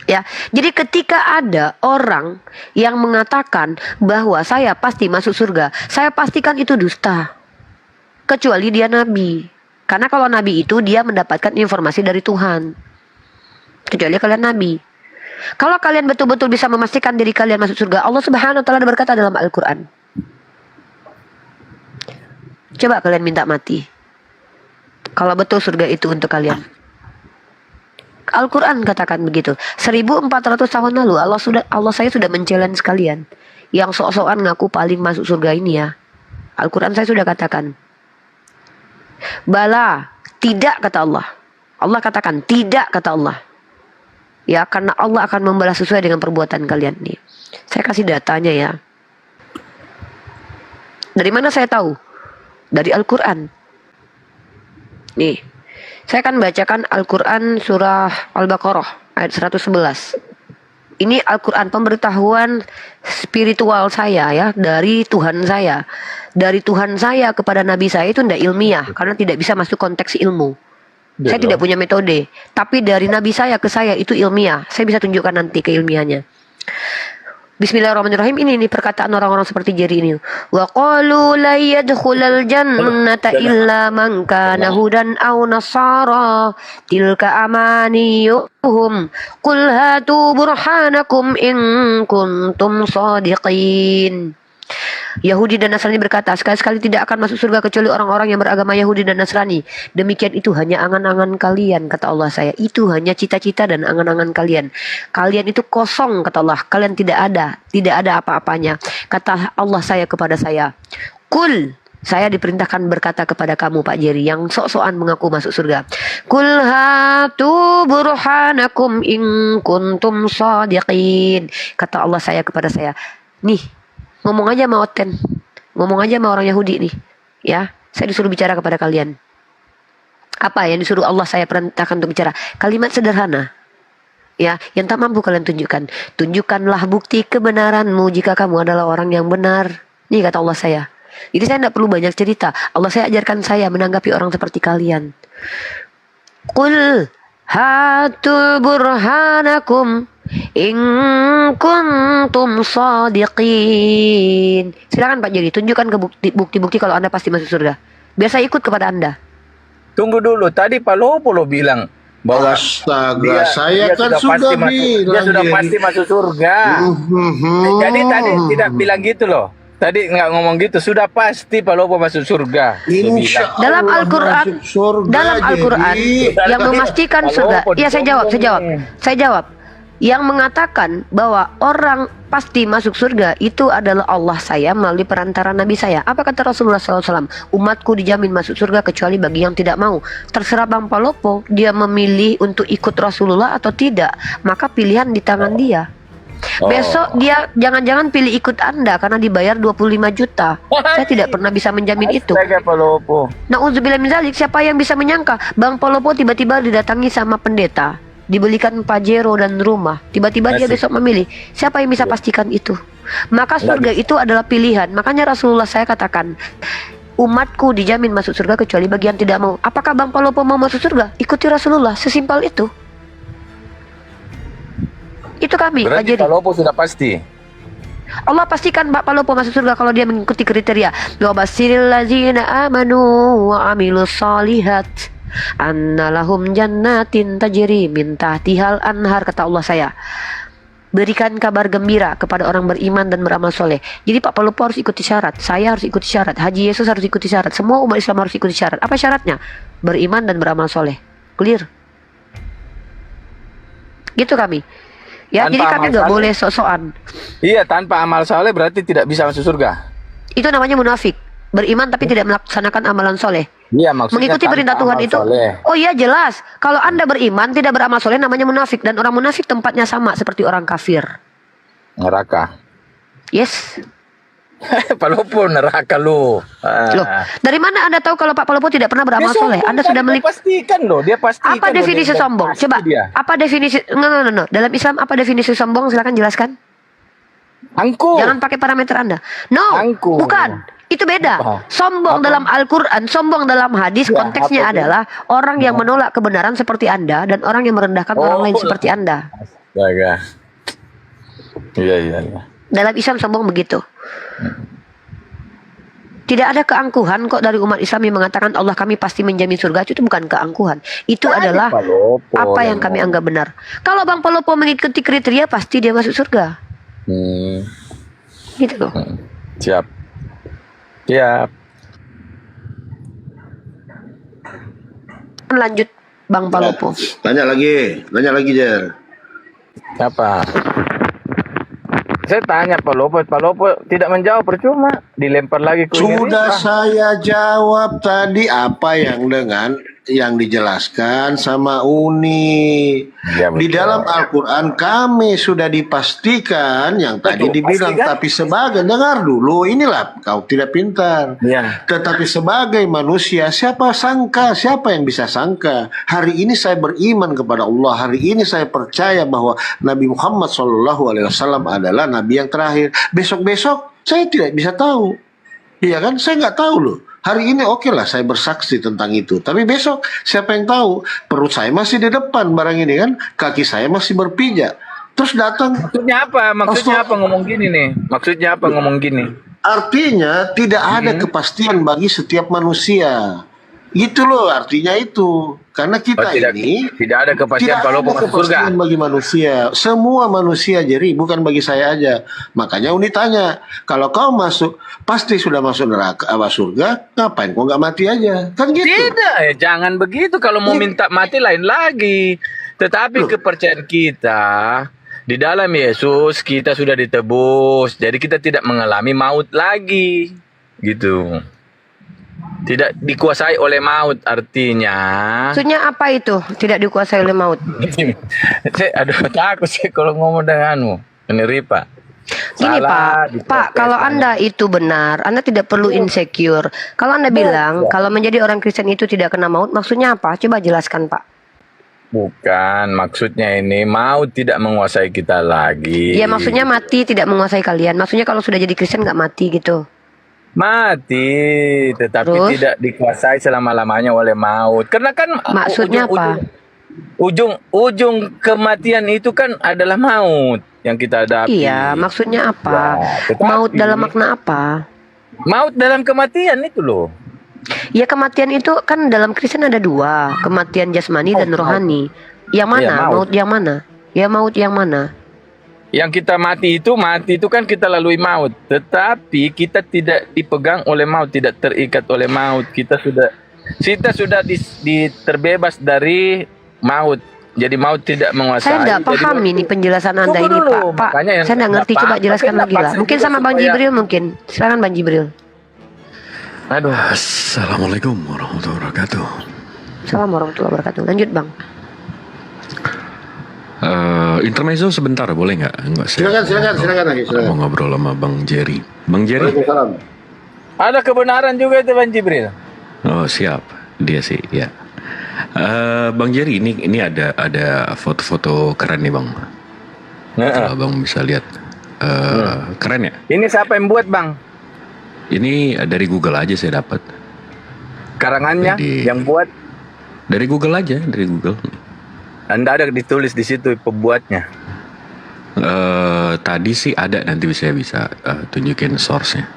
Ya, jadi ketika ada orang yang mengatakan bahwa saya pasti masuk surga, saya pastikan itu dusta. Kecuali dia nabi. Karena kalau nabi itu dia mendapatkan informasi dari Tuhan. Kecuali kalian nabi. Kalau kalian betul-betul bisa memastikan diri kalian masuk surga, Allah Subhanahu wa taala berkata dalam Al-Qur'an. Coba kalian minta mati. Kalau betul surga itu untuk kalian. Al-Qur'an katakan begitu. 1400 tahun lalu Allah saya sudah men-challenge kalian yang sok-sokan ngaku paling masuk surga ini ya. Al-Qur'an saya sudah katakan. Bala, tidak kata Allah. Allah katakan tidak kata Allah. Ya, karena Allah akan membalas sesuai dengan perbuatan kalian nih. Saya kasih datanya ya. Dari mana saya tahu? Dari Al-Quran. Nih, saya akan bacakan Al-Quran surah Al-Baqarah ayat 111. Ini Al-Quran pemberitahuan spiritual saya ya, dari Tuhan saya. Dari Tuhan saya kepada Nabi saya itu tidak ilmiah, karena tidak bisa masuk konteks ilmu. Saya tidak punya metode, tapi dari Nabi saya ke saya itu ilmiah. Saya bisa tunjukkan nanti keilmiahannya. Bismillahirrahmanirrahim. Ini nih perkataan orang-orang seperti Jerry ini. Wa qalu la yadkhulal jannata illa man kana hudan aw nasara tilka amaniyuhum qul hatu burhanakum in kuntum shadiqin. Yahudi dan Nasrani berkata, sekali-sekali tidak akan masuk surga kecuali orang-orang yang beragama Yahudi dan Nasrani. Demikian itu hanya angan-angan kalian, kata Allah saya. Itu hanya cita-cita dan angan-angan kalian. Kalian itu kosong, kata Allah. Kalian tidak ada apa-apanya. Kata Allah saya kepada saya, Kul, saya diperintahkan berkata kepada kamu Pak Jerry yang sok-sokan mengaku masuk surga. Kul hatu burhanakum in kuntum shadiqin. Kata Allah saya kepada saya, nih, ngomong aja sama Oten, ngomong aja sama orang Yahudi nih, ya. Saya disuruh bicara kepada kalian. Apa yang disuruh Allah saya perintahkan untuk bicara? Kalimat sederhana, ya, yang tak mampu kalian tunjukkan. Tunjukkanlah bukti kebenaranmu jika kamu adalah orang yang benar. Nih kata Allah saya. Jadi saya tidak perlu banyak cerita. Allah saya ajarkan saya menanggapi orang seperti kalian. Qul hatu burhanakum in kuntum shadiqin. Silakan Pak Jerry, tunjukkan ke bukti-bukti kalau Anda pasti masuk surga. Biar saya ikut kepada Anda. Tunggu dulu, tadi Pak Lopo bilang bahwa Astaga, saya kan sudah bilang dia sudah Jerry. pasti masuk surga. Jadi tadi tidak bilang gitu loh. Tadi nggak ngomong gitu, sudah pasti Pak Lopo masuk surga. Insya Allah Dalam Al-Quran, masuk surga, dalam Al-Quran Jerry. yang memastikan Pak surga. Lopo Iya, saya jawab. Yang mengatakan bahwa orang pasti masuk surga itu adalah Allah saya melalui perantara Nabi saya. Apa kata Rasulullah SAW? Umatku dijamin masuk surga kecuali bagi yang tidak mau. Terserah Bang Palopo, dia memilih untuk ikut Rasulullah atau tidak. Maka pilihan di tangan dia. Besok dia jangan-jangan pilih ikut Anda karena dibayar 25 juta. Saya tidak pernah bisa menjamin itu. Astaga, Pak Lopo. Na'udzubillah min zalik, siapa yang bisa menyangka Bang Palopo tiba-tiba didatangi sama pendeta, dibelikan pajero dan rumah. Tiba-tiba dia besok memilih. Siapa yang bisa pastikan itu? Maka surga itu adalah pilihan. Makanya Rasulullah saya katakan, umatku dijamin masuk surga kecuali bagi yang tidak mau. Apakah Bang Palopo mau masuk surga? Ikuti Rasulullah, sesimpel itu. Itu kami, Pak Berarti Jerry. Pak Lopo sudah pasti. Allah pastikan Pak Palopo masuk surga kalau dia mengikuti kriteria. Wa basyiril ladzina amanu wa amilus solihat anna lahum jannatin tajri min tahtihal anhar, kata Allah saya. Berikan kabar gembira kepada orang beriman dan beramal soleh. Jadi Pak Palopo harus ikuti syarat. Saya harus ikuti syarat. Haji Yesus harus ikuti syarat. Semua umat Islam harus ikuti syarat. Apa syaratnya? Beriman dan beramal soleh. Clear? Gitu kami. Ya, Tanpa jadi kami amal nggak saleh. boleh sok-sokan. Iya, tanpa amal soleh berarti tidak bisa masuk surga. Itu namanya munafik. Beriman tapi tidak melaksanakan amalan soleh. Iya, maksudnya Mengikuti tanpa perintah Tuhan amal itu. soleh. Oh iya, jelas. Kalau Anda beriman tidak beramal soleh namanya munafik. Dan orang munafik tempatnya sama seperti orang kafir. Neraka. Yes. Pak Lopo neraka lu. Loh, dari mana Anda tahu kalau Pak Palopo tidak pernah beramal Dia soleh? sombong Anda kan, sudah dia pastikan loh, dia pastikan. Apa loh, definisi dia sombong? pasti Coba. dia. Apa definisi? No. Dalam Islam apa definisi sombong? Silakan jelaskan. Angkuh. Jangan pakai parameter Anda. No, Angkuh. bukan. Itu beda. Apa? Sombong Apa? dalam Al-Quran, sombong dalam hadis, Ya, konteksnya apa itu? adalah orang yang menolak kebenaran seperti Anda dan orang yang merendahkan orang lain seperti Anda. Astaga. Iya. Dalam Islam sombong begitu. Tidak ada keangkuhan kok dari umat Islam yang mengatakan Allah kami pasti menjamin surga. Itu bukan keangkuhan. Itu adalah Pak Lopo apa yang kami anggap benar. Kalau Bang Palopo mengikuti kriteria pasti dia masuk surga. Gitu loh. Siap. Lanjut Bang Palopo. Tanya lagi Jer. Apa? Saya tanya Pak Lopo tidak menjawab, percuma. Dilempar lagi ke Sudah ini. saya jawab tadi apa yang dijelaskan sama Uni. Ya, Di betul. dalam Al-Quran kami sudah dipastikan yang tadi Betul, dibilang, pastikan. tapi sebagai, dengar dulu, inilah kau tidak pintar. Ya. Tetapi sebagai manusia, siapa yang bisa sangka? Hari ini saya beriman kepada Allah, hari ini saya percaya bahwa Nabi Muhammad SAW adalah Nabi yang terakhir. Besok-besok saya tidak bisa tahu. Iya kan? Saya nggak tahu loh. Hari ini oke lah saya bersaksi tentang itu. Tapi besok siapa yang tahu? Perut saya masih di depan barang ini kan, kaki saya masih berpijak. Terus datang. Maksudnya apa? Maksudnya apa ngomong gini nih? Maksudnya apa ngomong gini? Artinya tidak ada kepastian bagi setiap manusia. Gitu loh artinya itu. Karena kita tidak ada kepastian tidak kalau ada masuk surga. kepastian bagi manusia. Semua manusia jadi bukan bagi saya aja. Makanya Uni tanya, kalau kau masuk pasti sudah masuk neraka surga, ngapain kau nggak mati aja? Kan gitu. Tidak, jangan begitu. Kalau mau minta mati lain lagi. Tetapi kepercayaan kita di dalam Yesus kita sudah ditebus. Jadi kita tidak mengalami maut lagi. Gitu. Tidak dikuasai oleh maut artinya. Maksudnya apa itu? Tidak dikuasai oleh maut. Aduh takut sih kalau ngomong denganmu. Ini Ripa. Gini Pak, kalau Anda itu benar, Anda tidak perlu insecure. Kalau Anda bilang kalau menjadi orang Kristen itu tidak kena maut, maksudnya apa? Coba jelaskan Pak. Bukan, maksudnya ini maut tidak menguasai kita lagi. Ya maksudnya mati tidak menguasai kalian. Maksudnya kalau sudah jadi Kristen nggak mati gitu. Mati, tetapi Terus? tidak dikuasai selama-lamanya oleh maut. Karena kan Maksudnya apa? Ujung kematian itu kan adalah maut yang kita hadapi. Iya, maksudnya apa? Ya, tetapi- Maut dalam makna apa? Maut dalam kematian itu loh. Ya kematian itu kan dalam Kristen ada dua, kematian jasmani dan rohani. Yang mana? Iya, maut. Maut yang mana? Ya maut yang mana? Yang kita mati itu kan kita lalui maut. Tetapi kita tidak dipegang oleh maut, tidak terikat oleh maut. Kita sudah terbebas dari maut. Jadi maut tidak menguasai. Saya tidak Jadi paham ini penjelasan Anda Tunggu ini dulu, Pak. makanya yang Saya tidak ngerti. nggak Coba paham, jelaskan tapi lagi lah. nggak Mungkin paksa sama Bang supaya- Jibril mungkin. Silakan Bang Jibril. Aduh. Assalamualaikum warahmatullahi wabarakatuh. Salam warahmatullahi wabarakatuh. Lanjut Bang. Intermezzo sebentar boleh nggak? Nggak saya Silakan lagi. mau ngobrol sama Bang Jerry. Bang Jerry. Waalaikumsalam. Ada kebenaran juga itu Bang Jibril. Oh siap, dia sih ya. Bang Jerry ini ada foto-foto keren nih Bang. Kalau Bang bisa lihat, keren ya. Ini siapa yang buat Bang? Ini dari Google aja saya dapat. Karangannya Jadi- yang buat? Dari Google aja, dari Google. Anda ada ditulis di situ pembuatnya. Tadi sih ada, nanti saya bisa tunjukin source-nya.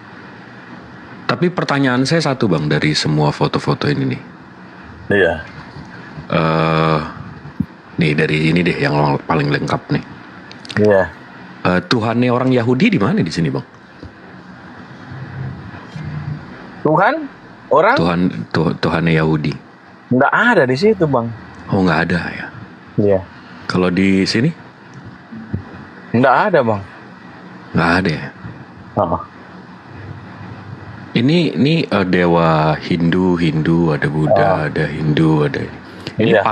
Tapi pertanyaan saya satu Bang dari semua foto-foto ini nih. Iya. Nih dari ini deh yang paling lengkap nih. Iya. Tuhannya orang Yahudi di mana di sini Bang? Tuhan? Orang? Tuhannya Yahudi. Nggak ada di situ Bang. Oh nggak ada ya. Iya. Kalau di sini Nggak ada Bang. nggak ada ya. Oh. Ini dewa Hindu, ada Buddha, ada Hindu, ada ini Iya.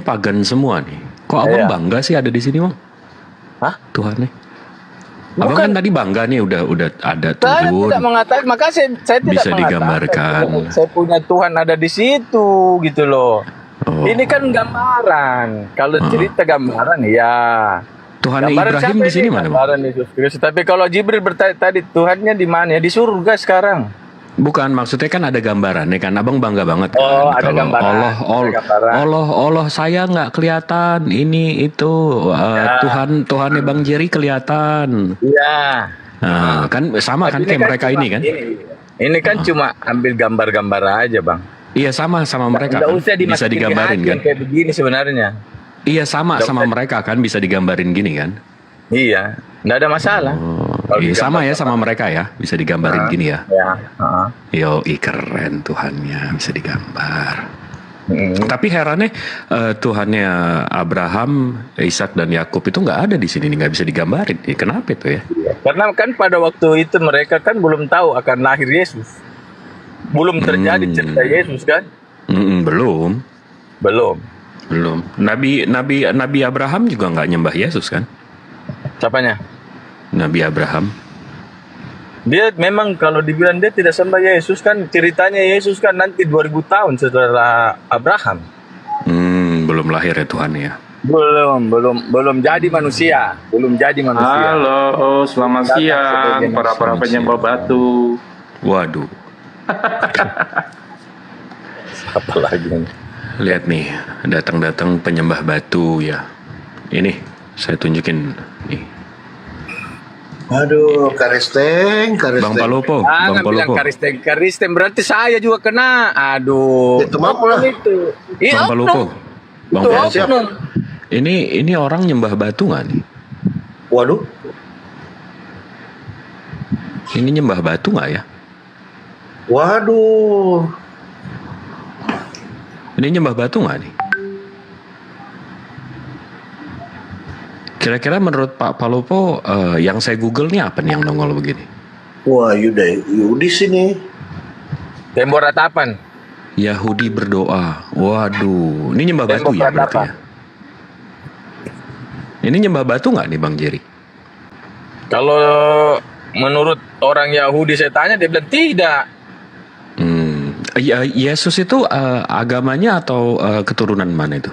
pagan semua nih. Kok abang Iya. bangga sih ada di sini Bang? Hah? Tuhannya. Abang Bukan. kan tadi bangga nih udah ada Saya turun. tidak mengatakan, maka saya tidak Bisa mengatakan digambarkan. saya punya Tuhan ada di situ gitu loh. Oh. Ini kan gambaran. Kalau cerita gambaran ya. Tuhannya Gambaran Ibrahim siapa di sini ini? mana Bang? Gambaran Yesus Kristus. Tapi kalau Jibril bertanya tadi Tuhannya di mana? Ya di surga sekarang. Bukan, maksudnya kan ada gambarannya kan. Abang bangga banget kan. Oh, ada Kalau gambaran. Ada gambaran. Allah saya nggak kelihatan. Ini itu Tuhannya Bang Jerry kelihatan. Iya. Nah, kan sama kan kayak mereka ini kan? Ini kan cuma ambil gambar-gambar aja Bang. Iya sama mereka Nggak kan. usah Bisa dimasukin di digambarin hati kan? yang kayak begini sebenarnya. Iya sama mereka kan bisa digambarin gini kan? Iya. Nggak ada masalah. Kalau Iya sama digambar ya sama mereka ya bisa digambarin gini ya. Ya. Yo keren Tuhannya bisa digambar. Tapi herannya Tuhannya Abraham, Ishak dan Yakub itu nggak ada di sini, nggak bisa digambarin. Kenapa itu ya? Karena kan pada waktu itu mereka kan belum tahu akan lahir Yesus. Belum terjadi cerita Yesus kan? Belum. Nabi Abraham juga nggak nyembah Yesus kan? Siapanya? Nabi Abraham. Dia memang kalau dibilang dia tidak sembah Yesus kan, ceritanya Yesus kan nanti 2000 tahun setelah Abraham. Belum lahir ya Tuhan ya. Belum jadi manusia. Halo, selamat siang para penyembah batu. Waduh. Apa lagi nih? Lihat nih, datang-datang penyembah batu ya. Ini saya tunjukin nih. Aduh, karisteng. Bang Palopo, Bang Jangan bilang Palopo. karisten berarti saya juga kena. Aduh. Itu mampu lah. Itu. Iya, Bang Palopo. Bang Itu Palopo. oknum. Ini orang nyembah batu nggak nih? Waduh. Ini nyembah batu nggak ya? Waduh. Ini nyembah batu nggak nih? Kira-kira menurut Pak Palopo, yang saya Google nih apa nih yang nongol begini? Wah, Yudi sini. Tembok ratapan. Yahudi berdoa. Waduh, ini nyembah batu Tembok ya berarti ratapan. ya? Ini nyembah batu nggak nih Bang Jerry? Kalau menurut orang Yahudi saya tanya, dia bilang tidak. Yesus itu agamanya atau keturunan mana itu?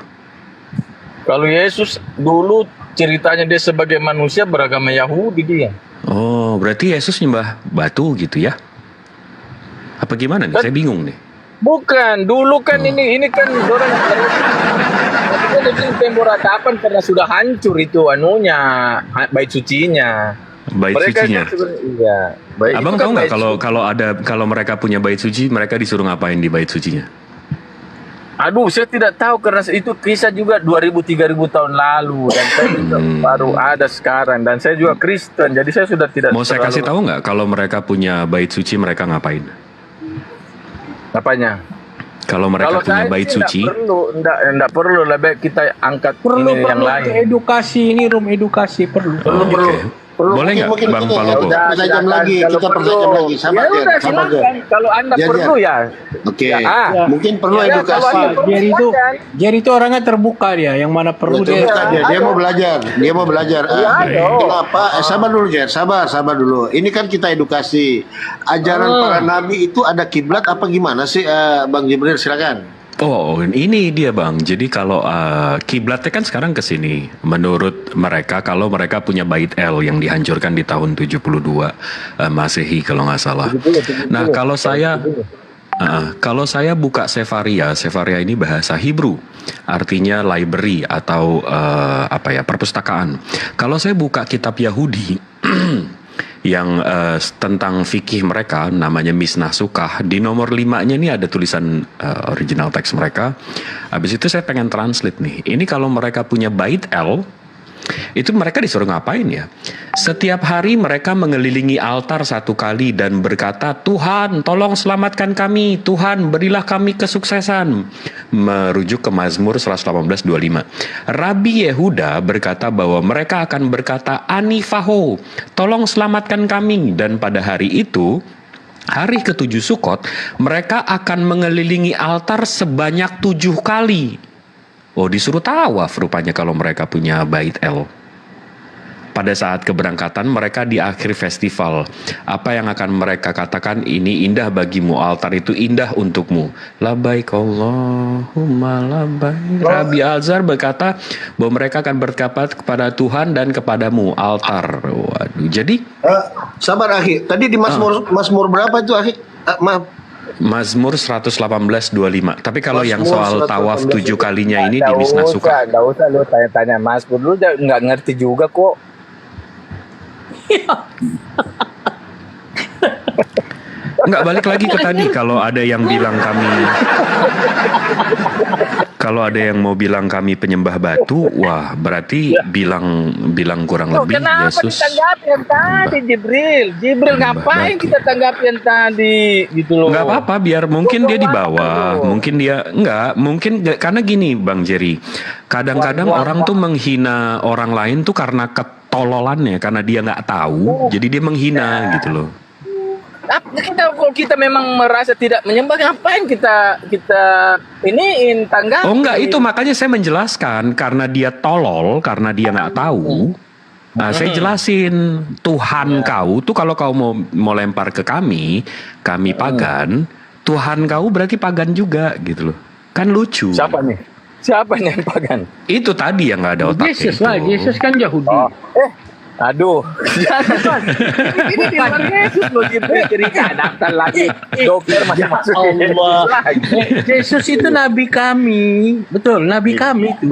Kalau Yesus dulu ceritanya dia sebagai manusia beragama Yahudi dia. Oh, berarti Yesus nyembah batu gitu ya? Apa gimana nih? Saya bingung nih. Bukan, dulu kan ini kan orang dia bikin tembok ratapan karena sudah hancur itu anunya, bait sucinya. Bait Mereka sucinya. kan sebenarnya- iya. Bait- Abang itu kan tahu nggak bait suci. kalau mereka punya bait suci, mereka disuruh ngapain di bait sucinya? Aduh, saya tidak tahu karena itu kisah juga 2000-3000 tahun lalu dan saya juga baru ada sekarang dan saya juga Kristen, jadi saya sudah tidak. Mau saya kasih tahu nggak kalau mereka punya bait suci mereka ngapain? Apanya? Kalau mereka Kalau punya saya bait sih suci, enggak perlu lebih kita angkat Perlu ini yang lain. edukasi, ini room edukasi perlu. oke. Boleh nggak Mungkin Bang gini, Palopo? ya udah. Kita jam lagi, Kalau kita perlu. perjam lagi. Sabar, Ya Jen, udah, sabar, silakan. Kalau Anda Jen, perlu ya. Oke. Ya, Mungkin perlu Ya, kalau edukasi. Anda perlu, silakan. Jerry itu orangnya terbuka dia, yang mana perlu dia. Terbuka dia mau belajar. Dia mau belajar. Kenapa? Sabar dulu, Jen. Sabar dulu. Ini kan kita edukasi. Ajaran para nabi itu ada kiblat apa gimana sih, Bang Jibril? Silakan. Oh, ini dia Bang. Jadi kalau kiblatnya kan sekarang ke sini. Menurut mereka, kalau mereka punya bait El yang dihancurkan di tahun 72 Masehi kalau nggak salah. Nah, kalau saya buka Sefaria ini bahasa Hebrew, artinya library atau perpustakaan. Kalau saya buka kitab Yahudi yang tentang fikih mereka namanya Misnah Sukah, di nomor 5-nya ini ada tulisan original teks mereka. Habis itu saya pengen translate nih. Ini kalau mereka punya bait El, itu mereka disuruh ngapain ya? Setiap hari mereka mengelilingi altar 1 kali dan berkata, Tuhan tolong selamatkan kami, Tuhan berilah kami kesuksesan. Merujuk ke Mazmur 118:25. Rabi Yehuda berkata bahwa mereka akan berkata, Anifaho, tolong selamatkan kami. Dan pada hari itu, hari ke-7 Sukot, mereka akan mengelilingi altar sebanyak 7 kali. Oh, disuruh tawaf rupanya kalau mereka punya bait El. Pada saat keberangkatan mereka di akhir festival, apa yang akan mereka katakan, ini indah bagimu, altar itu indah untukmu. Labaik Allahumma labaik. Rabi Alzar berkata bahwa mereka akan berkata kepada Tuhan dan kepadamu altar. Waduh, jadi Sabar, Akhi. Tadi di Mazmur berapa itu, Akhi? Maaf. Mazmur 118:25. Tapi kalau yang Mazmur soal tawaf 7 118. kalinya ini di Misnah Sukah. Nggak usah lu tanya-tanya Mas Pur dulu, nggak ngerti juga kok. Nggak, balik lagi ke tadi. Kalau ada yang bilang mau bilang kami penyembah batu, wah berarti bilang kurang lebih Kenapa Yesus. ditanggapi yang tadi Jibril? Jibril ngapain batu. kita tanggapi yang tadi gitu loh? Nggak apa-apa, biar mungkin dia di bawah, mungkin dia karena gini Bang Jerry. Kadang-kadang orang tuh menghina orang lain tuh karena ketololannya, karena dia nggak tahu, jadi dia menghina gitu loh. Kalau kita memang merasa tidak menyembah, ngapain kita iniin tanggapi? Oh enggak, itu makanya saya menjelaskan karena dia tolol, karena dia nggak tahu. Nah, saya jelasin Tuhan kau tuh kalau kau mau lempar ke kami pagan, Tuhan kau berarti pagan juga gitu loh. Kan lucu. Siapa nih yang pagan? Itu tadi yang nggak ada otaknya Yesus itu. lah, Yesus kan Yahudi. Aduh, jangan Mas. Ini di luar Yesus loh cerita daftar lagi. Dokter masih masuk Allah. lagi. Yesus itu nabi kami, betul, nabi kami itu.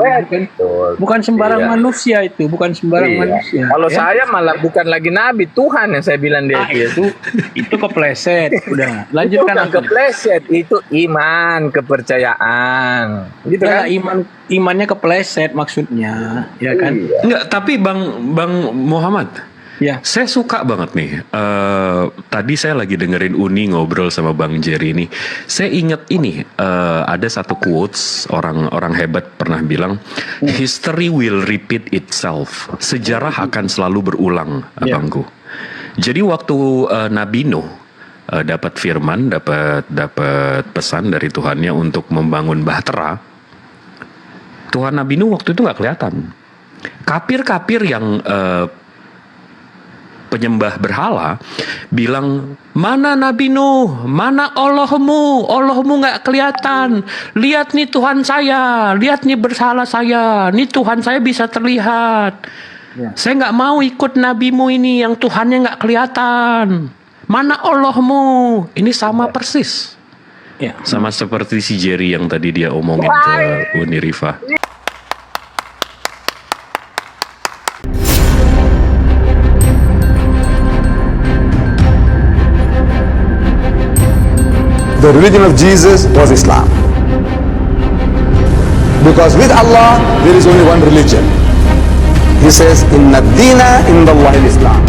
Bukan sembarang Iya. manusia itu, bukan sembarang Iya. manusia. Kalau ya. saya malah bukan lagi nabi, Tuhan yang saya bilang dia itu kepleset. Udah, Itu lanjutkan bukan Uncle. kepleset, itu iman, kepercayaan. Gitu Ya, kan? imannya kepleset maksudnya, ya kan? Iya. Enggak, tapi Bang Muhammad, Ya. saya suka banget nih. Tadi saya lagi dengerin Uni ngobrol sama Bang Jerry ini. Saya ingat ini, ada satu quotes orang hebat pernah bilang, history will repeat itself. Sejarah akan selalu berulang, abangku. Jadi waktu Nabi Nuh dapat firman, dapat pesan dari Tuhannya untuk membangun bahtera, Tuhan Nabi Nuh waktu itu nggak kelihatan. Kapir-kapir yang penyembah berhala bilang, mana Nabi Nuh, mana Allahmu nggak kelihatan, lihat nih Tuhan saya, lihat nih berhala saya, nih Tuhan saya bisa terlihat, saya nggak mau ikut nabimu ini yang Tuhannya nggak kelihatan, mana Allahmu. Ini sama persis, sama seperti si Jerry yang tadi dia omongin ke Uni Rifa. The religion of Jesus was Islam. Because with Allah, there is only one religion. He says, Inna dina indallahi Islam.